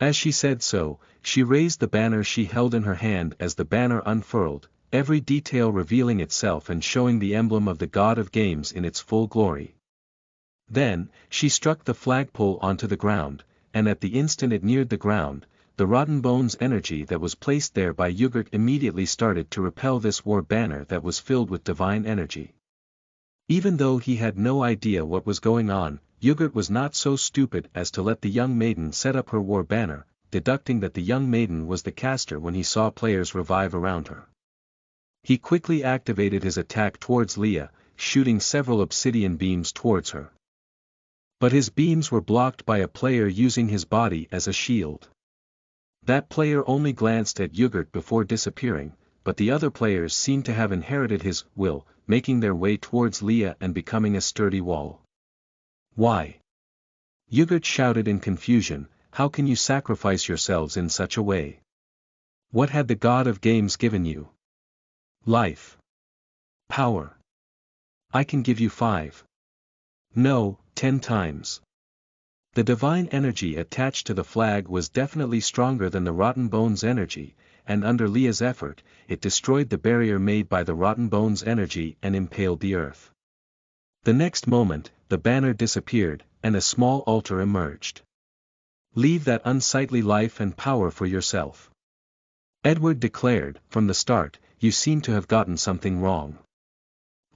As she said so, she raised the banner she held in her hand as the banner unfurled, every detail revealing itself and showing the emblem of the god of games in its full glory. Then, she struck the flagpole onto the ground, and at the instant it neared the ground, the rotten bones energy that was placed there by Urgot immediately started to repel this war banner that was filled with divine energy. Even though he had no idea what was going on, Urgot was not so stupid as to let the young maiden set up her war banner, deducting that the young maiden was the caster when he saw players revive around her. He quickly activated his attack towards Leah, shooting several obsidian beams towards her. But his beams were blocked by a player using his body as a shield. That player only glanced at Urgot before disappearing, but the other players seemed to have inherited his will, making their way towards Leah and becoming a sturdy wall. Why? Urgot shouted in confusion, how can you sacrifice yourselves in such a way? What had the god of games given you? Life. Power. I can give you 5. No, 10 times. The divine energy attached to the flag was definitely stronger than the rotten bones energy, and under Leah's effort, it destroyed the barrier made by the rotten bones energy and impaled the earth. The next moment, the banner disappeared, and a small altar emerged. Leave that unsightly life and power for yourself. Edward declared, from the start, you seem to have gotten something wrong.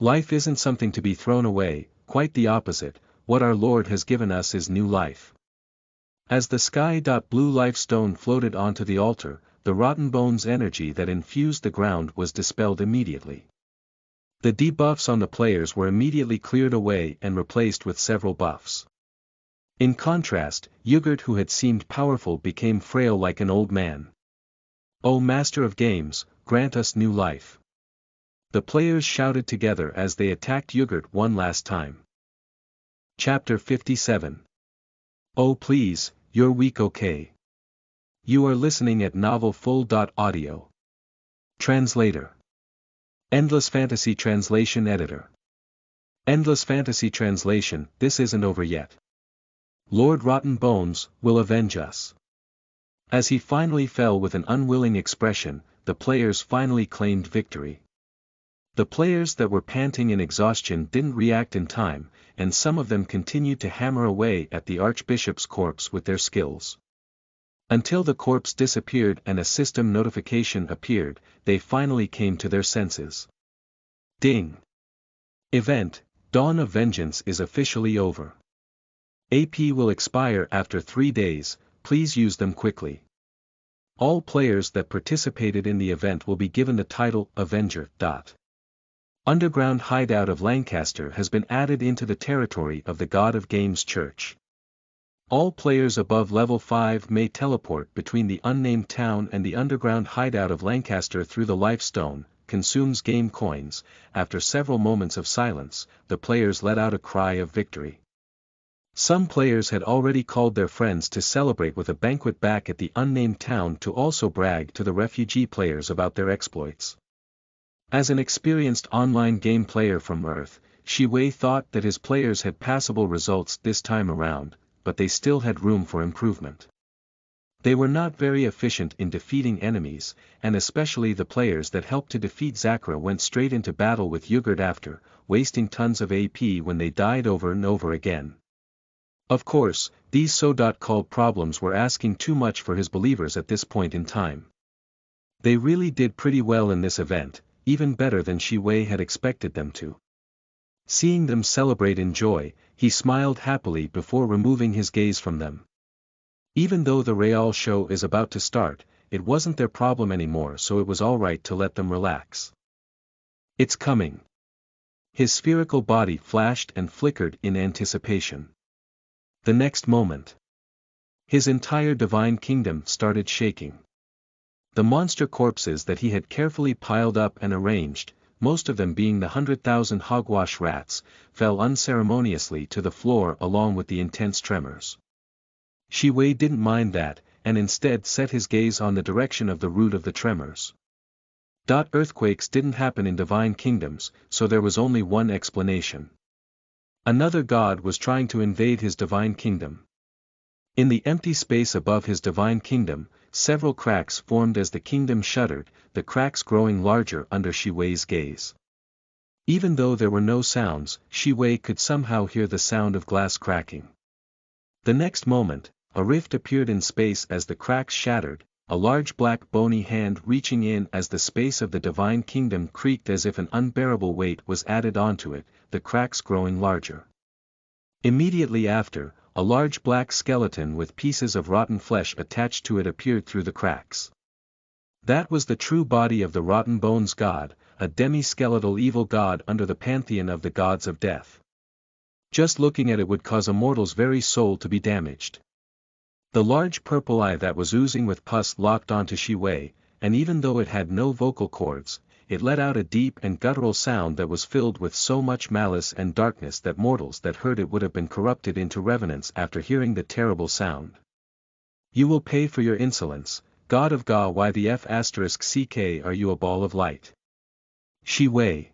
Life isn't something to be thrown away, quite the opposite, what our Lord has given us is new life. As the sky-blue life stone floated onto the altar, the rotten bones energy that infused the ground was dispelled immediately. The debuffs on the players were immediately cleared away and replaced with several buffs. In contrast, Urgot, who had seemed powerful, became frail like an old man. O Master of Games, grant us new life. The players shouted together as they attacked Urgot one last time. Chapter 57. Oh please, you're weak, okay? You are listening at novelfull.audio. Translator. Endless Fantasy Translation Editor. Endless Fantasy Translation, this isn't over yet. Lord Rotten Bones will avenge us. As he finally fell with an unwilling expression, the players finally claimed victory. The players that were panting in exhaustion didn't react in time, and some of them continued to hammer away at the Archbishop's corpse with their skills. Until the corpse disappeared and a system notification appeared, they finally came to their senses. Ding! Event, Dawn of Vengeance is officially over. AP will expire after 3 days, please use them quickly. All players that participated in the event will be given the title Avenger. Underground hideout of Lancaster has been added into the territory of the God of Games Church. All players above level 5 may teleport between the unnamed town and the underground hideout of Lancaster through the Life Stone, consumes game coins. After several moments of silence, the players let out a cry of victory. Some players had already called their friends to celebrate with a banquet back at the unnamed town to also brag to the refugee players about their exploits. As an experienced online game player from Earth, Shiwei thought that his players had passable results this time around, but they still had room for improvement. They were not very efficient in defeating enemies, and especially the players that helped to defeat Zakra went straight into battle with Yogurt after, wasting tons of AP when they died over and over again. Of course, these so-called problems were asking too much for his believers at this point in time. They really did pretty well in this event, even better than Shi Wei had expected them to. Seeing them celebrate in joy, he smiled happily before removing his gaze from them. Even though the Real show is about to start, it wasn't their problem anymore, so it was alright to let them relax. It's coming. His spherical body flashed and flickered in anticipation. The next moment, his entire divine kingdom started shaking. The monster corpses that he had carefully piled up and arranged, most of them being the 100,000 hogwash rats, fell unceremoniously to the floor along with the intense tremors. Shi Wei didn't mind that, and instead set his gaze on the direction of the root of the tremors. Earthquakes didn't happen in divine kingdoms, so there was only one explanation. Another god was trying to invade his divine kingdom. In the empty space above his divine kingdom, several cracks formed as the kingdom shuddered, the cracks growing larger under Shi Wei's gaze. Even though there were no sounds, Shi Wei could somehow hear the sound of glass cracking. The next moment, a rift appeared in space as the cracks shattered, a large black bony hand reaching in as the space of the divine kingdom creaked as if an unbearable weight was added onto it, the cracks growing larger. Immediately after, a large black skeleton with pieces of rotten flesh attached to it appeared through the cracks. That was the true body of the Rotten Bones god, a demi-skeletal evil god under the pantheon of the gods of death. Just looking at it would cause a mortal's very soul to be damaged. The large purple eye that was oozing with pus locked onto Shi Wei, and even though it had no vocal cords, it let out a deep and guttural sound that was filled with so much malice and darkness that mortals that heard it would have been corrupted into revenants after hearing the terrible sound. You will pay for your insolence, God of Ga. Why the F***ck are you a ball of light? Shi Wei.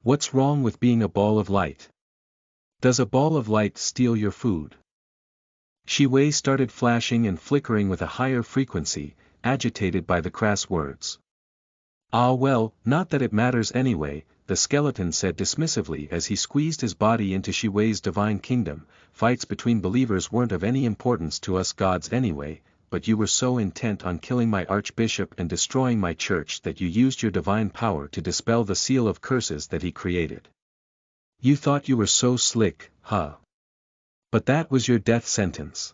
What's wrong with being a ball of light? Does a ball of light steal your food? Shi Wei started flashing and flickering with a higher frequency, agitated by the crass words. Ah well, not that it matters anyway, the skeleton said dismissively as he squeezed his body into Shi Wei's divine kingdom. Fights between believers weren't of any importance to us gods anyway, but you were so intent on killing my archbishop and destroying my church that you used your divine power to dispel the seal of curses that he created. You thought you were so slick, huh? But that was your death sentence.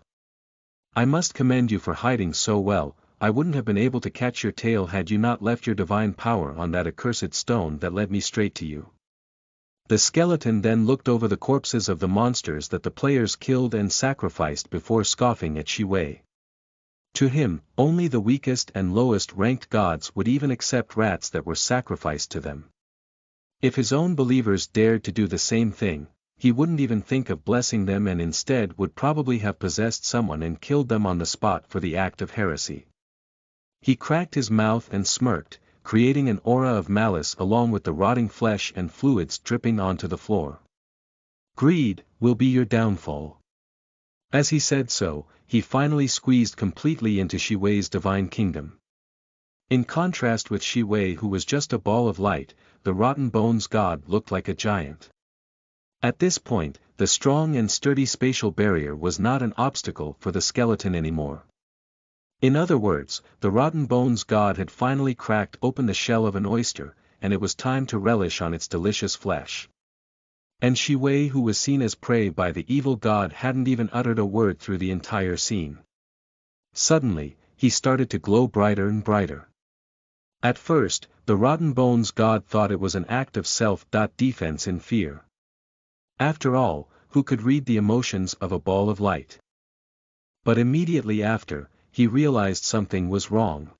I must commend you for hiding so well. I wouldn't have been able to catch your tail had you not left your divine power on that accursed stone that led me straight to you. The skeleton then looked over the corpses of the monsters that the players killed and sacrificed before scoffing at Shi Wei. To him, only the weakest and lowest ranked gods would even accept rats that were sacrificed to them. If his own believers dared to do the same thing, he wouldn't even think of blessing them and instead would probably have possessed someone and killed them on the spot for the act of heresy. He cracked his mouth and smirked, creating an aura of malice along with the rotting flesh and fluids dripping onto the floor. Greed will be your downfall. As he said so, he finally squeezed completely into Shi Wei's divine kingdom. In contrast with Shi Wei, who was just a ball of light, the Rotten Bones god looked like a giant. At this point, the strong and sturdy spatial barrier was not an obstacle for the skeleton anymore. In other words, the Rotten Bones god had finally cracked open the shell of an oyster, and it was time to relish on its delicious flesh. And Shi Wei, who was seen as prey by the evil god, hadn't even uttered a word through the entire scene. Suddenly, he started to glow brighter and brighter. At first, the Rotten Bones god thought it was an act of self-defense in fear. After all, who could read the emotions of a ball of light? But immediately after, he realized something was wrong.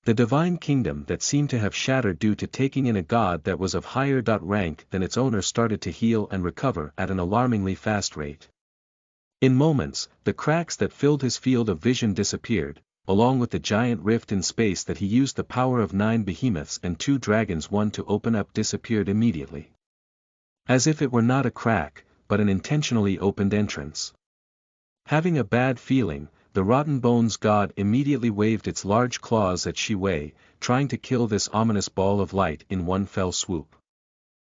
The divine kingdom that seemed to have shattered due to taking in a god that was of higher rank than its owner started to heal and recover at an alarmingly fast rate. In moments, the cracks that filled his field of vision disappeared, along with the giant rift in space that he used the power of 9 behemoths and 2 dragons to open up disappeared immediately. As if it were not a crack, but an intentionally opened entrance. Having a bad feeling, the Rotten Bones god immediately waved its large claws at Shi Wei, trying to kill this ominous ball of light in one fell swoop.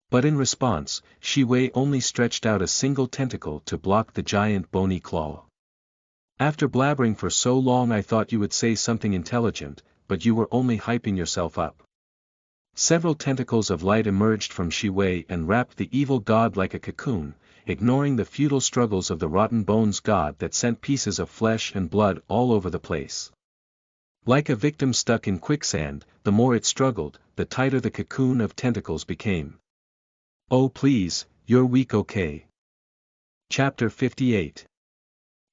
But in response, Shi Wei only stretched out a single tentacle to block the giant bony claw. After blabbering for so long I thought you would say something intelligent, but you were only hyping yourself up. Several tentacles of light emerged from Shi Wei and wrapped the evil god like a cocoon, ignoring the futile struggles of the Rotten Bones god that sent pieces of flesh and blood all over the place. Like a victim stuck in quicksand, the more it struggled, the tighter the cocoon of tentacles became. Oh please, you're weak, okay? Chapter 58.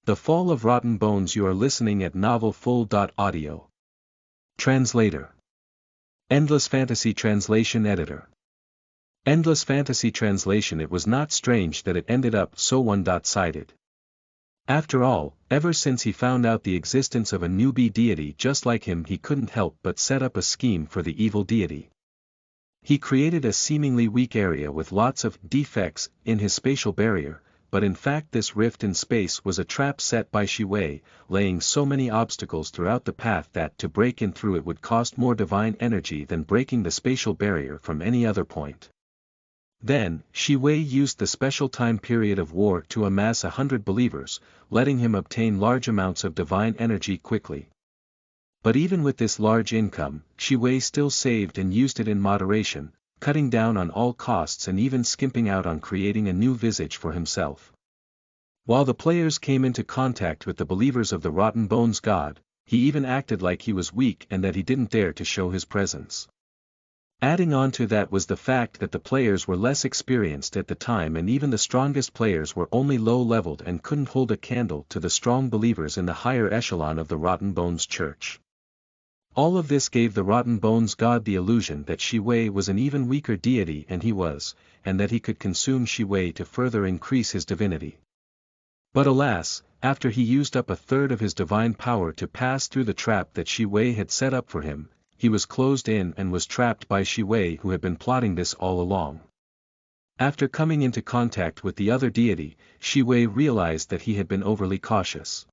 The Fall of Rotten Bones. You are listening at NovelFull.audio. Translator. Endless Fantasy Translation Editor. Endless Fantasy Translation. It was not strange that it ended up so one-sided. After all, ever since he found out the existence of a newbie deity just like him, he couldn't help but set up a scheme for the evil deity. He created a seemingly weak area with lots of defects in his spatial barrier, but in fact this rift in space was a trap set by Shi Wei, laying so many obstacles throughout the path that to break in through it would cost more divine energy than breaking the spatial barrier from any other point. Then, Shi Wei used the special time period of war to amass 100 believers, letting him obtain large amounts of divine energy quickly. But even with this large income, Shi Wei still saved and used it in moderation, cutting down on all costs and even skimping out on creating a new visage for himself. While the players came into contact with the believers of the Rotten Bones god, he even acted like he was weak and that he didn't dare to show his presence. Adding on to that was the fact that the players were less experienced at the time, and even the strongest players were only low-leveled and couldn't hold a candle to the strong believers in the higher echelon of the Rotten Bones Church. All of this gave the Rotten Bones god the illusion that Shi Wei was an even weaker deity and he was, and that he could consume Shi Wei to further increase his divinity. But alas, after he used up a third of his divine power to pass through the trap that Shi Wei had set up for him, he was closed in and was trapped by Shi Wei, who had been plotting this all along. After coming into contact with the other deity, Shi Wei realized that he had been overly cautious.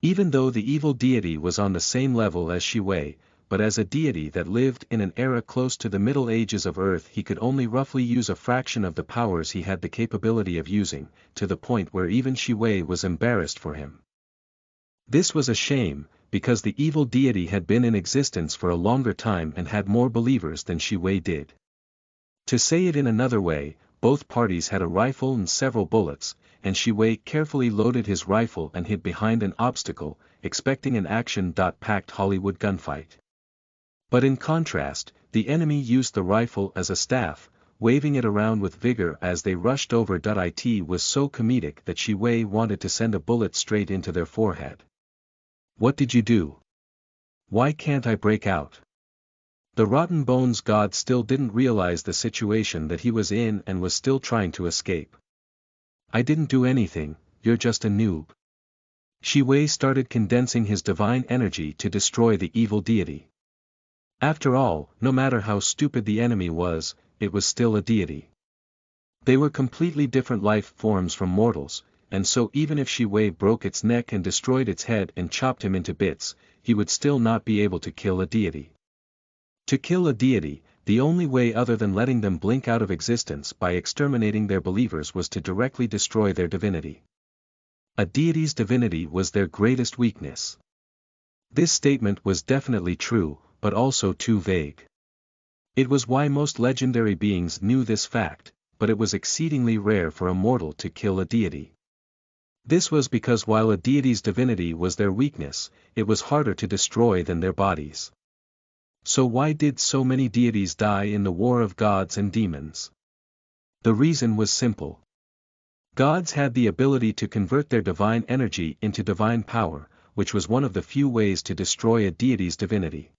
Even though the evil deity was on the same level as Shi Wei, but as a deity that lived in an era close to the Middle Ages of Earth, he could only roughly use a fraction of the powers he had the capability of using, to the point where even Shi Wei was embarrassed for him. This was a shame, because the evil deity had been in existence for a longer time and had more believers than Shi Wei did. To say it in another way, both parties had a rifle and several bullets, and Shi Wei carefully loaded his rifle and hid behind an obstacle, expecting an action-packed Hollywood gunfight. But in contrast, the enemy used the rifle as a staff, waving it around with vigor as they rushed over. It was so comedic that Shi Wei wanted to send a bullet straight into their forehead. What did you do? Why can't I break out? The Rotten Bones god still didn't realize the situation that he was in and was still trying to escape. I didn't do anything, you're just a noob. Shi Wei started condensing his divine energy to destroy the evil deity. After all, no matter how stupid the enemy was, it was still a deity. They were completely different life forms from mortals, and so even if Shi Wei broke its neck and destroyed its head and chopped him into bits, he would still not be able to kill a deity. To kill a deity, the only way other than letting them blink out of existence by exterminating their believers was to directly destroy their divinity. A deity's divinity was their greatest weakness. This statement was definitely true, but also too vague. It was why most legendary beings knew this fact, but it was exceedingly rare for a mortal to kill a deity. This was because while a deity's divinity was their weakness, it was harder to destroy than their bodies. So why did so many deities die in the war of gods and demons? The reason was simple. Gods had the ability to convert their divine energy into divine power, which was one of the few ways to destroy a deity's divinity.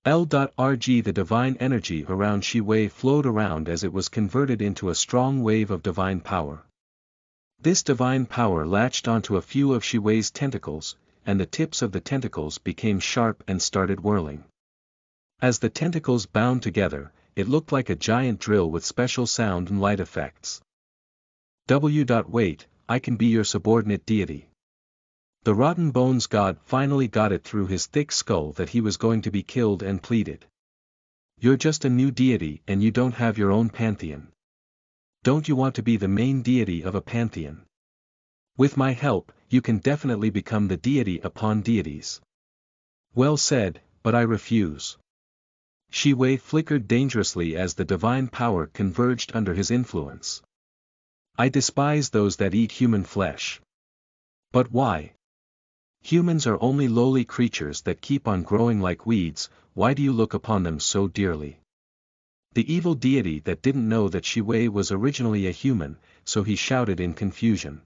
L.rg The divine energy around Shi Wei flowed around as it was converted into a strong wave of divine power. This divine power latched onto a few of Shi Wei's tentacles, and the tips of the tentacles became sharp and started whirling. As the tentacles bound together, it looked like a giant drill with special sound and light effects. Wait, I can be your subordinate deity. The Rotten Bones god finally got it through his thick skull that he was going to be killed and pleaded. You're just a new deity and you don't have your own pantheon. Don't you want to be the main deity of a pantheon? With my help, you can definitely become the deity upon deities. Well said, but I refuse. Shi Wei flickered dangerously as the divine power converged under his influence. I despise those that eat human flesh. But why? Humans are only lowly creatures that keep on growing like weeds, why do you look upon them so dearly? The evil deity that didn't know that Shi Wei was originally a human, so he shouted in confusion.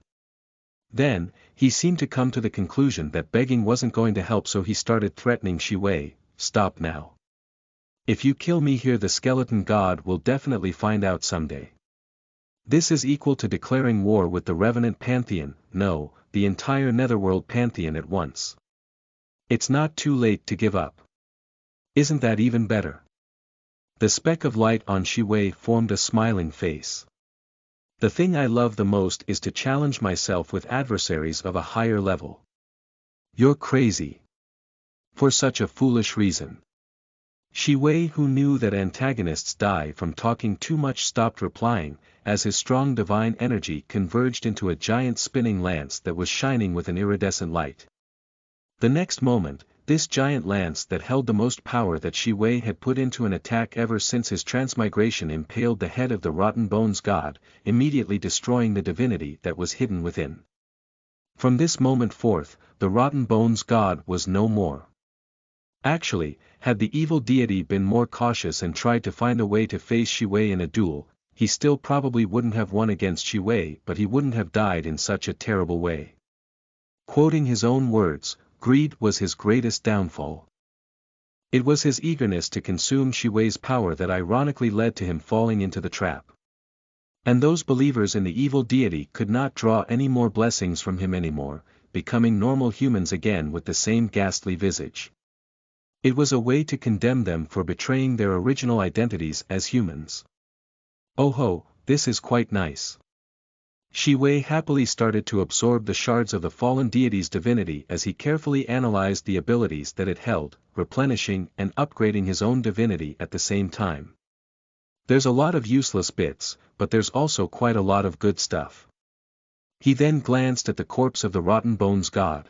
Then, he seemed to come to the conclusion that begging wasn't going to help, so he started threatening Shi Wei, stop now. If you kill me here, the skeleton god will definitely find out someday. This is equal to declaring war with the Revenant Pantheon, no, the entire Netherworld Pantheon at once. It's not too late to give up. Isn't that even better? The speck of light on Shi Wei formed a smiling face. The thing I love the most is to challenge myself with adversaries of a higher level. You're crazy. For such a foolish reason. Shi Wei, who knew that antagonists die from talking too much, stopped replying, as his strong divine energy converged into a giant spinning lance that was shining with an iridescent light. The next moment, this giant lance that held the most power that Shi Wei had put into an attack ever since his transmigration impaled the head of the Rotten Bones god, immediately destroying the divinity that was hidden within. From this moment forth, the Rotten Bones god was no more. Actually, had the evil deity been more cautious and tried to find a way to face Shi Wei in a duel, he still probably wouldn't have won against Shi Wei, but he wouldn't have died in such a terrible way. Quoting his own words, greed was his greatest downfall. It was his eagerness to consume Shi Wei's power that ironically led to him falling into the trap. And those believers in the evil deity could not draw any more blessings from him anymore, becoming normal humans again with the same ghastly visage. It was a way to condemn them for betraying their original identities as humans. Oh ho, this is quite nice. Shi Wei happily started to absorb the shards of the fallen deity's divinity as he carefully analyzed the abilities that it held, replenishing and upgrading his own divinity at the same time. There's a lot of useless bits, but there's also quite a lot of good stuff. He then glanced at the corpse of the Rotten Bones god.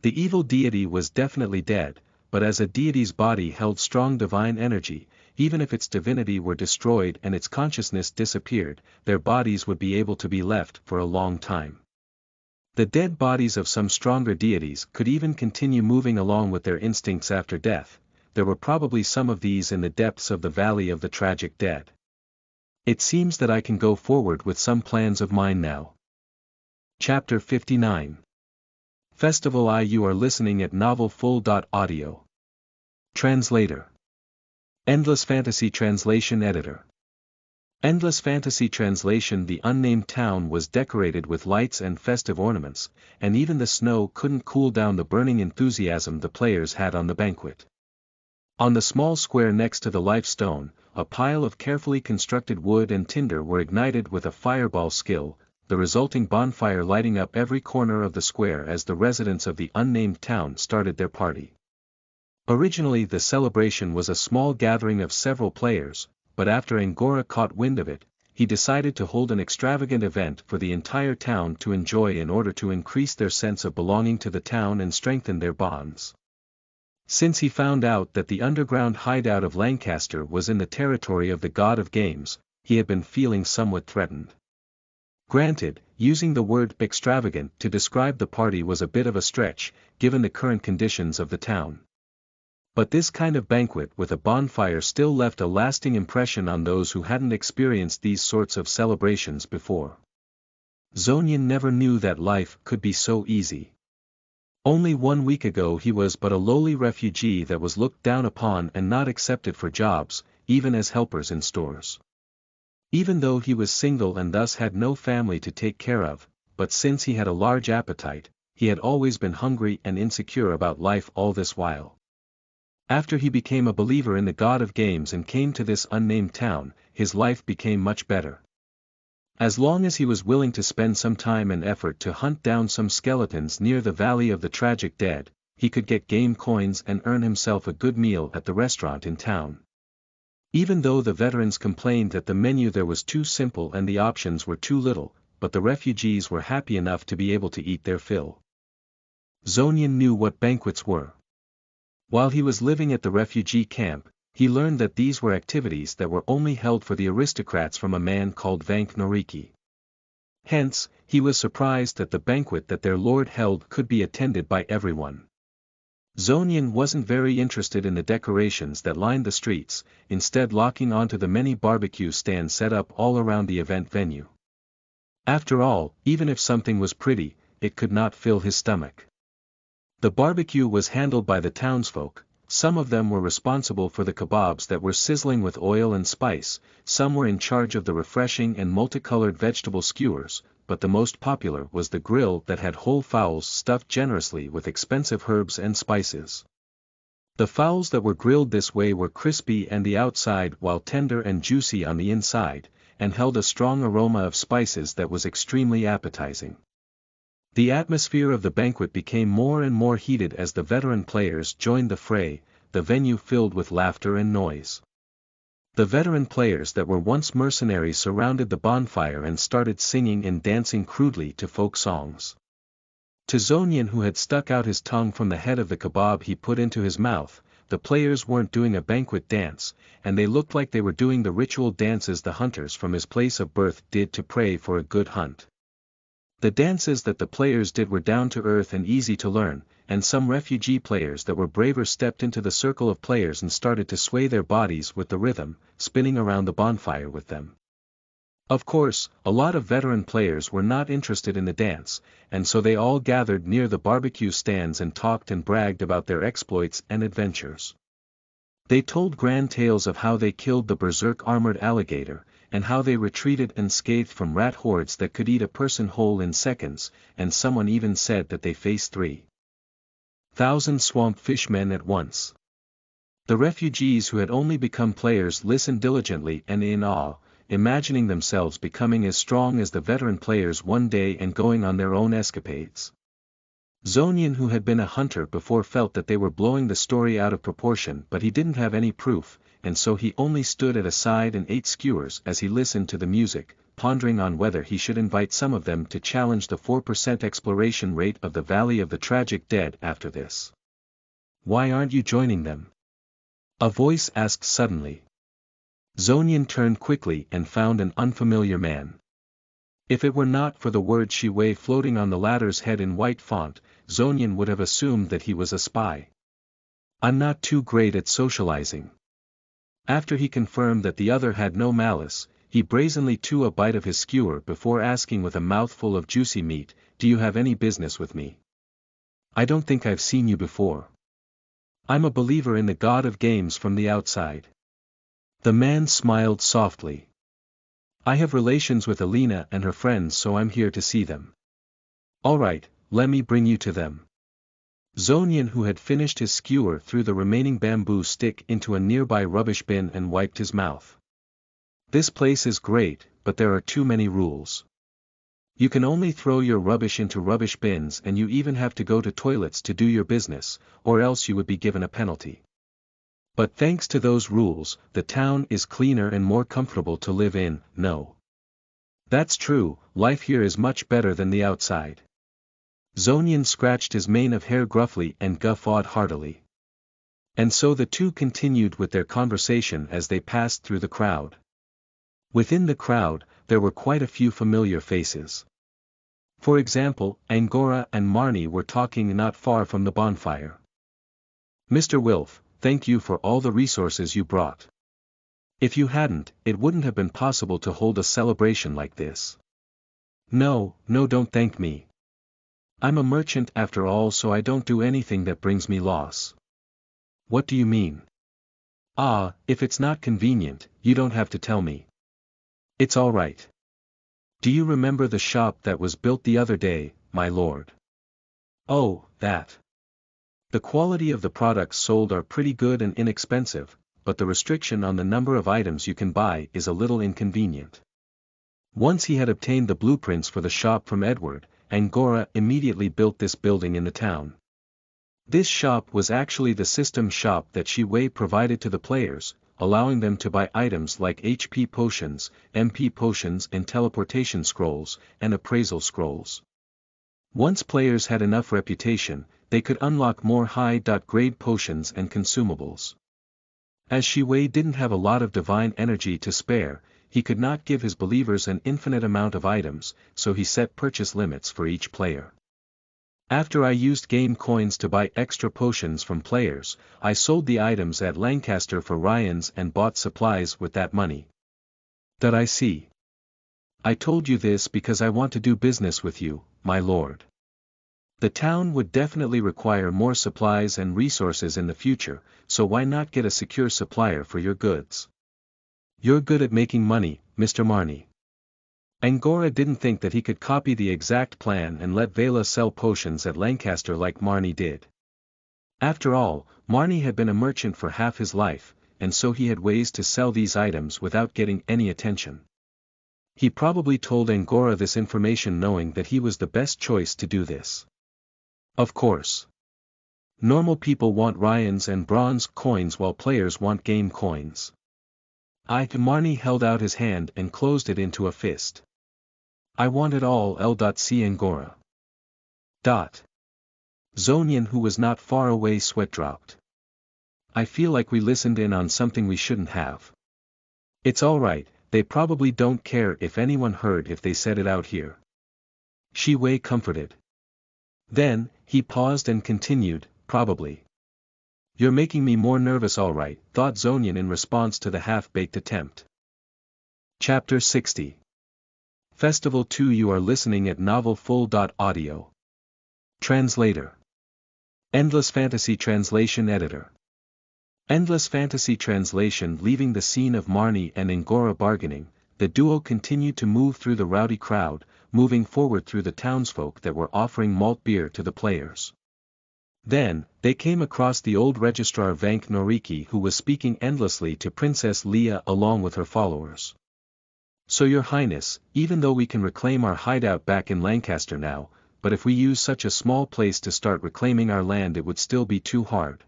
The evil deity was definitely dead, but as a deity's body held strong divine energy, even if its divinity were destroyed and its consciousness disappeared, their bodies would be able to be left for a long time. The dead bodies of some stronger deities could even continue moving along with their instincts after death. There were probably some of these in the depths of the Valley of the Tragic Dead. It seems that I can go forward with some plans of mine now. Chapter 59. Festival I. You are listening at novelfull.audio. Translator. Endless Fantasy Translation Editor. Endless Fantasy Translation. The unnamed town was decorated with lights and festive ornaments, and even the snow couldn't cool down the burning enthusiasm the players had on the banquet. On the small square next to the life stone, a pile of carefully constructed wood and tinder were ignited with a fireball skill, the resulting bonfire lighting up every corner of the square as the residents of the unnamed town started their party. Originally the celebration was a small gathering of several players, but after Angora caught wind of it, he decided to hold an extravagant event for the entire town to enjoy in order to increase their sense of belonging to the town and strengthen their bonds. Since he found out that the underground hideout of Lancaster was in the territory of the God of Games, he had been feeling somewhat threatened. Granted, using the word extravagant to describe the party was a bit of a stretch, given the current conditions of the town. But this kind of banquet with a bonfire still left a lasting impression on those who hadn't experienced these sorts of celebrations before. Zonian never knew that life could be so easy. Only 1 week ago he was but a lowly refugee that was looked down upon and not accepted for jobs, even as helpers in stores. Even though he was single and thus had no family to take care of, but since he had a large appetite, he had always been hungry and insecure about life all this while. After he became a believer in the God of Games and came to this unnamed town, his life became much better. As long as he was willing to spend some time and effort to hunt down some skeletons near the Valley of the Tragic Dead, he could get game coins and earn himself a good meal at the restaurant in town. Even though the veterans complained that the menu there was too simple and the options were too little, but the refugees were happy enough to be able to eat their fill. Zonian knew what banquets were. While he was living at the refugee camp, he learned that these were activities that were only held for the aristocrats from a man called Vank Noriki. Hence, he was surprised that the banquet that their lord held could be attended by everyone. Zonian wasn't very interested in the decorations that lined the streets, instead locking onto the many barbecue stands set up all around the event venue. After all, even if something was pretty, it could not fill his stomach. The barbecue was handled by the townsfolk. Some of them were responsible for the kebabs that were sizzling with oil and spice, some were in charge of the refreshing and multicolored vegetable skewers, but the most popular was the grill that had whole fowls stuffed generously with expensive herbs and spices. The fowls that were grilled this way were crispy on the outside while tender and juicy on the inside, and held a strong aroma of spices that was extremely appetizing. The atmosphere of the banquet became more and more heated as the veteran players joined the fray, the venue filled with laughter and noise. The veteran players that were once mercenaries surrounded the bonfire and started singing and dancing crudely to folk songs. To Zonian, who had stuck out his tongue from the head of the kebab he put into his mouth, the players weren't doing a banquet dance, and they looked like they were doing the ritual dances the hunters from his place of birth did to pray for a good hunt. The dances that the players did were down to earth and easy to learn, and some refugee players that were braver stepped into the circle of players and started to sway their bodies with the rhythm, spinning around the bonfire with them. Of course, a lot of veteran players were not interested in the dance, and so they all gathered near the barbecue stands and talked and bragged about their exploits and adventures. They told grand tales of how they killed the berserk armored alligator, and how they retreated unscathed from rat hordes that could eat a person whole in seconds, and someone even said that they faced 3,000 swamp fishmen at once. The refugees who had only become players listened diligently and in awe, imagining themselves becoming as strong as the veteran players one day and going on their own escapades. Zonian, who had been a hunter before, felt that they were blowing the story out of proportion, but he didn't have any proof, and so he only stood at a side and ate skewers as he listened to the music, pondering on whether he should invite some of them to challenge the 4% exploration rate of the Valley of the Tragic Dead after this. "Why aren't you joining them?" a voice asked suddenly. Zonian turned quickly and found an unfamiliar man. If it were not for the word Shiwei floating on the latter's head in white font, Zonian would have assumed that he was a spy. "I'm not too great at socializing." After he confirmed that the other had no malice, he brazenly took a bite of his skewer before asking with a mouthful of juicy meat, "Do you have any business with me? I don't think I've seen you before. I'm a believer in the god of games from the outside." The man smiled softly. "I have relations with Alina and her friends, so I'm here to see them." "All right, let me bring you to them." Zonian, who had finished his skewer, threw the remaining bamboo stick into a nearby rubbish bin and wiped his mouth. "This place is great, but there are too many rules. You can only throw your rubbish into rubbish bins, and you even have to go to toilets to do your business, or else you would be given a penalty. But thanks to those rules, the town is cleaner and more comfortable to live in." "No. That's true, life here is much better than the outside." Zonian scratched his mane of hair gruffly and guffawed heartily. And so the two continued with their conversation as they passed through the crowd. Within the crowd, there were quite a few familiar faces. For example, Angora and Marnie were talking not far from the bonfire. "Mr. Wilf, thank you for all the resources you brought. If you hadn't, it wouldn't have been possible to hold a celebration like this." No, don't thank me. I'm a merchant after all, so I don't do anything that brings me loss." "What do you mean?" "Ah, if it's not convenient, you don't have to tell me. It's all right. Do you remember the shop that was built the other day, my lord?" "Oh, that. The quality of the products sold are pretty good and inexpensive, but the restriction on the number of items you can buy is a little inconvenient." Once he had obtained the blueprints for the shop from Edward, Angora immediately built this building in the town. This shop was actually the system shop that Shi Wei provided to the players, allowing them to buy items like HP potions, MP potions and teleportation scrolls, and appraisal scrolls. Once players had enough reputation, they could unlock more high-grade potions and consumables. As Shi Wei didn't have a lot of divine energy to spare, he could not give his believers an infinite amount of items, so he set purchase limits for each player. After I used game coins to buy extra potions from players, I sold the items at Lancaster for Ryans and bought supplies with that money. That I see. I told you this because I want to do business with you, my lord. The town would definitely require more supplies and resources in the future, so why not get a secure supplier for your goods? You're good at making money, Mr. Marnie. Angora didn't think that he could copy the exact plan and let Vela sell potions at Lancaster like Marnie did. After all, Marnie had been a merchant for half his life, and so he had ways to sell these items without getting any attention. He probably told Angora this information knowing that he was the best choice to do this. Of course. Normal people want Ryans and bronze coins while players want game coins. Marnie held out his hand and closed it into a fist. I want it all. C. Angora. Zonian, who was not far away, sweat dropped. I feel like we listened in on something we shouldn't have. It's alright, they probably don't care if anyone heard if they said it out here. Shi Wei comforted. Then, he paused and continued, probably. You're making me more nervous, alright, thought Zonian in response to the half-baked attempt. Chapter 60. Festival 2. You are listening at novelfull.audio. Translator. Endless Fantasy Translation Editor. Endless Fantasy Translation. Leaving the scene of Marnie and Angora bargaining, the duo continued to move through the rowdy crowd, moving forward through the townsfolk that were offering malt beer to the players. Then, they came across the old registrar Vank Noriki, who was speaking endlessly to Princess Leia along with her followers. So your highness, even though we can reclaim our hideout back in Lancaster now, but if we use such a small place to start reclaiming our land, it would still be too hard.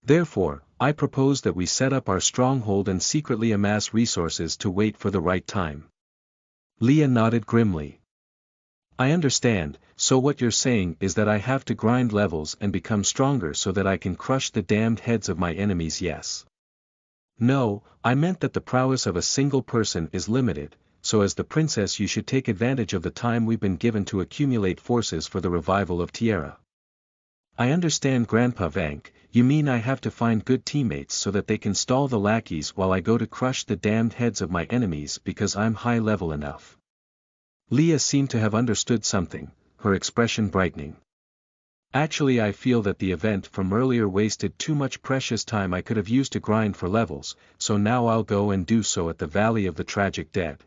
Therefore, I propose that we set up our stronghold and secretly amass resources to wait for the right time. Leia nodded grimly. I understand, so what you're saying is that I have to grind levels and become stronger so that I can crush the damned heads of my enemies. Yes. No, I meant that the prowess of a single person is limited, so as the princess you should take advantage of the time we've been given to accumulate forces for the revival of Tierra. I understand, Grandpa Vank, you mean I have to find good teammates so that they can stall the lackeys while I go to crush the damned heads of my enemies because I'm high level enough. Leia seemed to have understood something, her expression brightening. Actually, I feel that the event from earlier wasted too much precious time I could have used to grind for levels, so now I'll go and do so at the Valley of the Tragic Dead.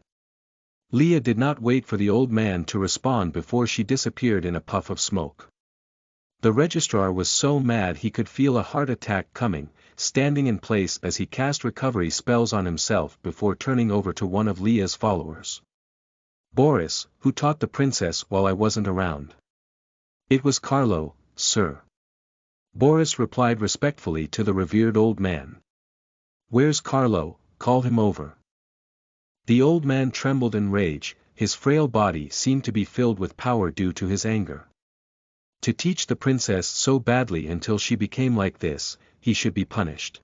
Leia did not wait for the old man to respond before she disappeared in a puff of smoke. The registrar was so mad he could feel a heart attack coming, standing in place as he cast recovery spells on himself before turning over to one of Leia's followers. Boris, who taught the princess while I wasn't around. It was Carlo, sir. Boris replied respectfully to the revered old man. Where's Carlo? Call him over. The old man trembled in rage, his frail body seemed to be filled with power due to his anger. To teach the princess so badly until she became like this, he should be punished.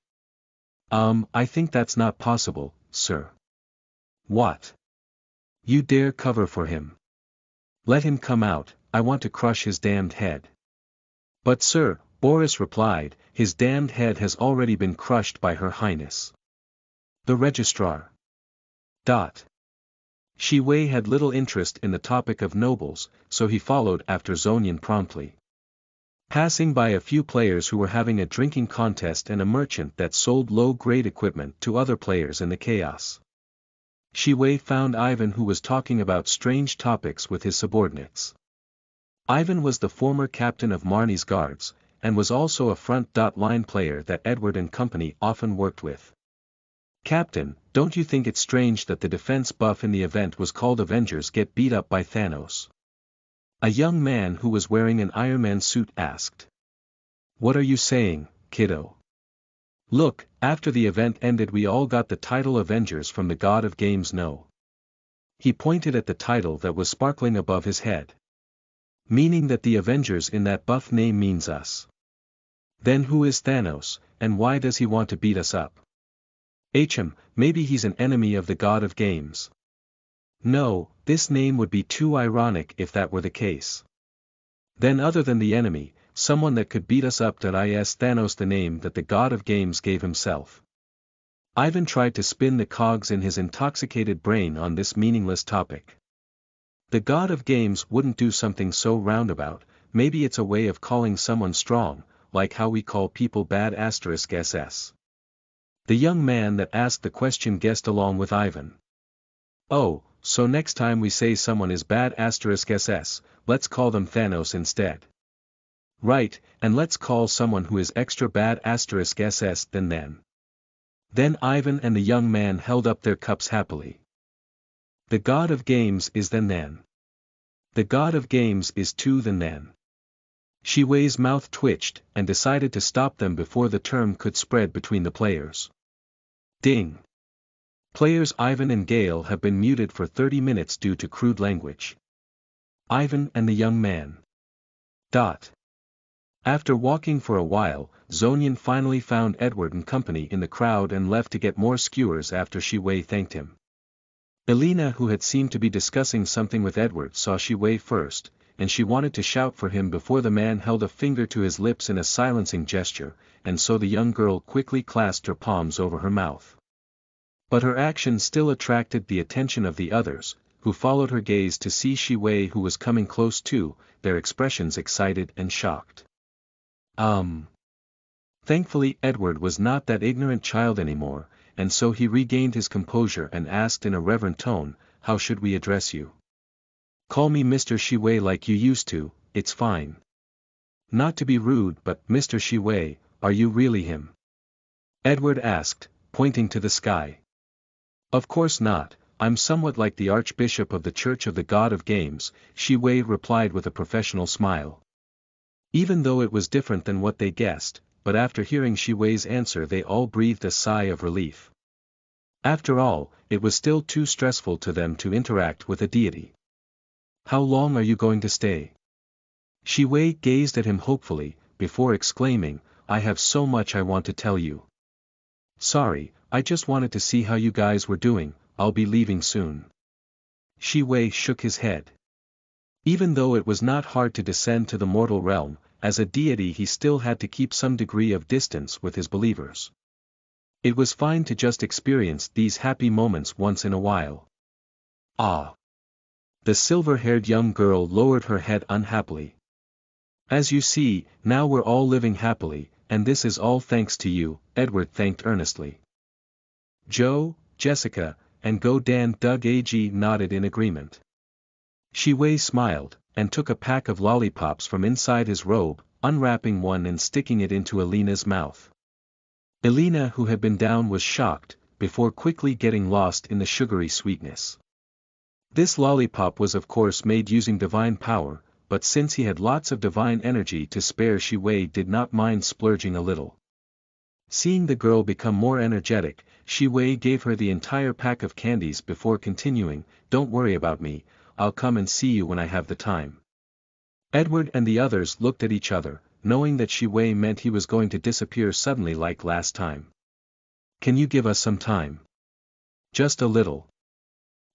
I think that's not possible, sir. What? You dare cover for him? Let him come out, I want to crush his damned head. But sir, Boris replied, his damned head has already been crushed by Her Highness. The registrar. Shi Wei had little interest in the topic of nobles, so he followed after Zonian promptly. Passing by a few players who were having a drinking contest and a merchant that sold low-grade equipment to other players in the chaos. Shi Wei found Ivan, who was talking about strange topics with his subordinates. Ivan was the former captain of Marnie's guards, and was also a front line player that Edward and company often worked with. Captain, don't you think it's strange that the defense buff in the event was called Avengers get beat up by Thanos? A young man who was wearing an Iron Man suit asked. What are you saying, kiddo? Look, after the event ended we all got the title Avengers from the God of Games. No. He pointed at the title that was sparkling above his head. Meaning that the Avengers in that buff name means us. Then who is Thanos, and why does he want to beat us up? Maybe he's an enemy of the God of Games. No, this name would be too ironic if that were the case. Then other than the enemy, someone that could beat us up. Is Thanos the name that the God of Games gave himself? Ivan tried to spin the cogs in his intoxicated brain on this meaningless topic. The God of Games wouldn't do something so roundabout. Maybe it's a way of calling someone strong, like how we call people bad *SS. The young man that asked the question guessed along with Ivan. Oh, so next time we say someone is bad *SS, let's call them Thanos instead. Right, and let's call someone who is extra bad *SS then. Then Ivan and the young man held up their cups happily. The God of Games is then. The God of Games is too then. Shi Wei's mouth twitched and decided to stop them before the term could spread between the players. Ding. Players Ivan and Gale have been muted for 30 minutes due to crude language. Ivan and the young man. After walking for a while, Zonian finally found Edward and company in the crowd and left to get more skewers after Shi Wei thanked him. Elena, who had seemed to be discussing something with Edward, saw Shi Wei first, and she wanted to shout for him before the man held a finger to his lips in a silencing gesture, and so the young girl quickly clasped her palms over her mouth. But her action still attracted the attention of the others, who followed her gaze to see Shi Wei, who was coming close too, their expressions excited and shocked. Thankfully Edward was not that ignorant child anymore, and so he regained his composure and asked in a reverent tone, "How should we address you?" "Call me Mr. Shi Wei like you used to, it's fine." "Not to be rude, but, Mr. Shi Wei, are you really him?" Edward asked, pointing to the sky. "Of course not, I'm somewhat like the Archbishop of the Church of the God of Games," Shi Wei replied with a professional smile. Even though it was different than what they guessed, but after hearing Shi Wei's answer they all breathed a sigh of relief. After all, it was still too stressful to them to interact with a deity. "How long are you going to stay?" Shi Wei gazed at him hopefully, before exclaiming, "I have so much I want to tell you." "Sorry, I just wanted to see how you guys were doing, I'll be leaving soon." Shi Wei shook his head. Even though it was not hard to descend to the mortal realm, as a deity he still had to keep some degree of distance with his believers. It was fine to just experience these happy moments once in a while. Ah! The silver-haired young girl lowered her head unhappily. "As you see, now we're all living happily, and this is all thanks to you," Edward thanked earnestly. Joe, Jessica, and Go Dan Doug AG nodded in agreement. Shi Wei smiled, and took a pack of lollipops from inside his robe, unwrapping one and sticking it into Elena's mouth. Elena, who had been down, was shocked, before quickly getting lost in the sugary sweetness. This lollipop was of course made using divine power, but since he had lots of divine energy to spare, Shi Wei did not mind splurging a little. Seeing the girl become more energetic, Shi Wei gave her the entire pack of candies before continuing, "Don't worry about me, I'll come and see you when I have the time." Edward and the others looked at each other, knowing that Shi Wei meant he was going to disappear suddenly like last time. "Can you give us some time?" "Just a little,"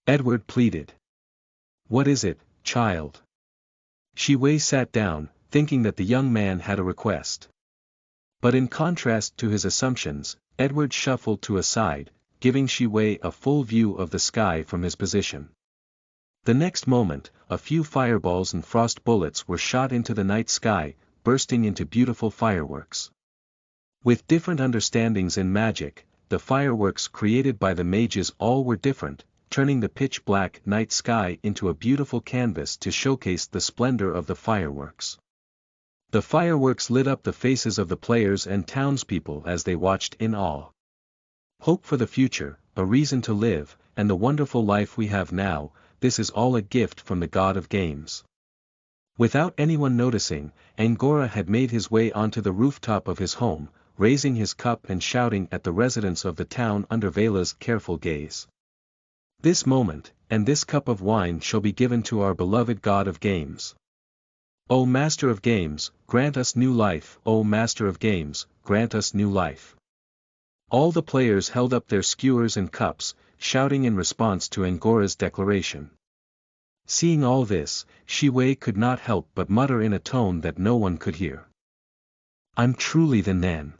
Edward pleaded. "What is it, child?" Shi Wei sat down, thinking that the young man had a request. But in contrast to his assumptions, Edward shuffled to a side, giving Shi Wei a full view of the sky from his position. The next moment, a few fireballs and frost bullets were shot into the night sky, bursting into beautiful fireworks. With different understandings in magic, the fireworks created by the mages all were different, turning the pitch-black night sky into a beautiful canvas to showcase the splendor of the fireworks. The fireworks lit up the faces of the players and townspeople as they watched in awe. Hope for the future, a reason to live, and the wonderful life we have now, this is all a gift from the god of games. Without anyone noticing, Angora had made his way onto the rooftop of his home, raising his cup and shouting at the residents of the town under Vela's careful gaze. This moment, and this cup of wine shall be given to our beloved god of games. O Master of Games, grant us new life. O Master of Games, grant us new life. All the players held up their skewers and cups, shouting in response to Angora's declaration. Seeing all this, Shi Wei could not help but mutter in a tone that no one could hear. I'm truly the Nan.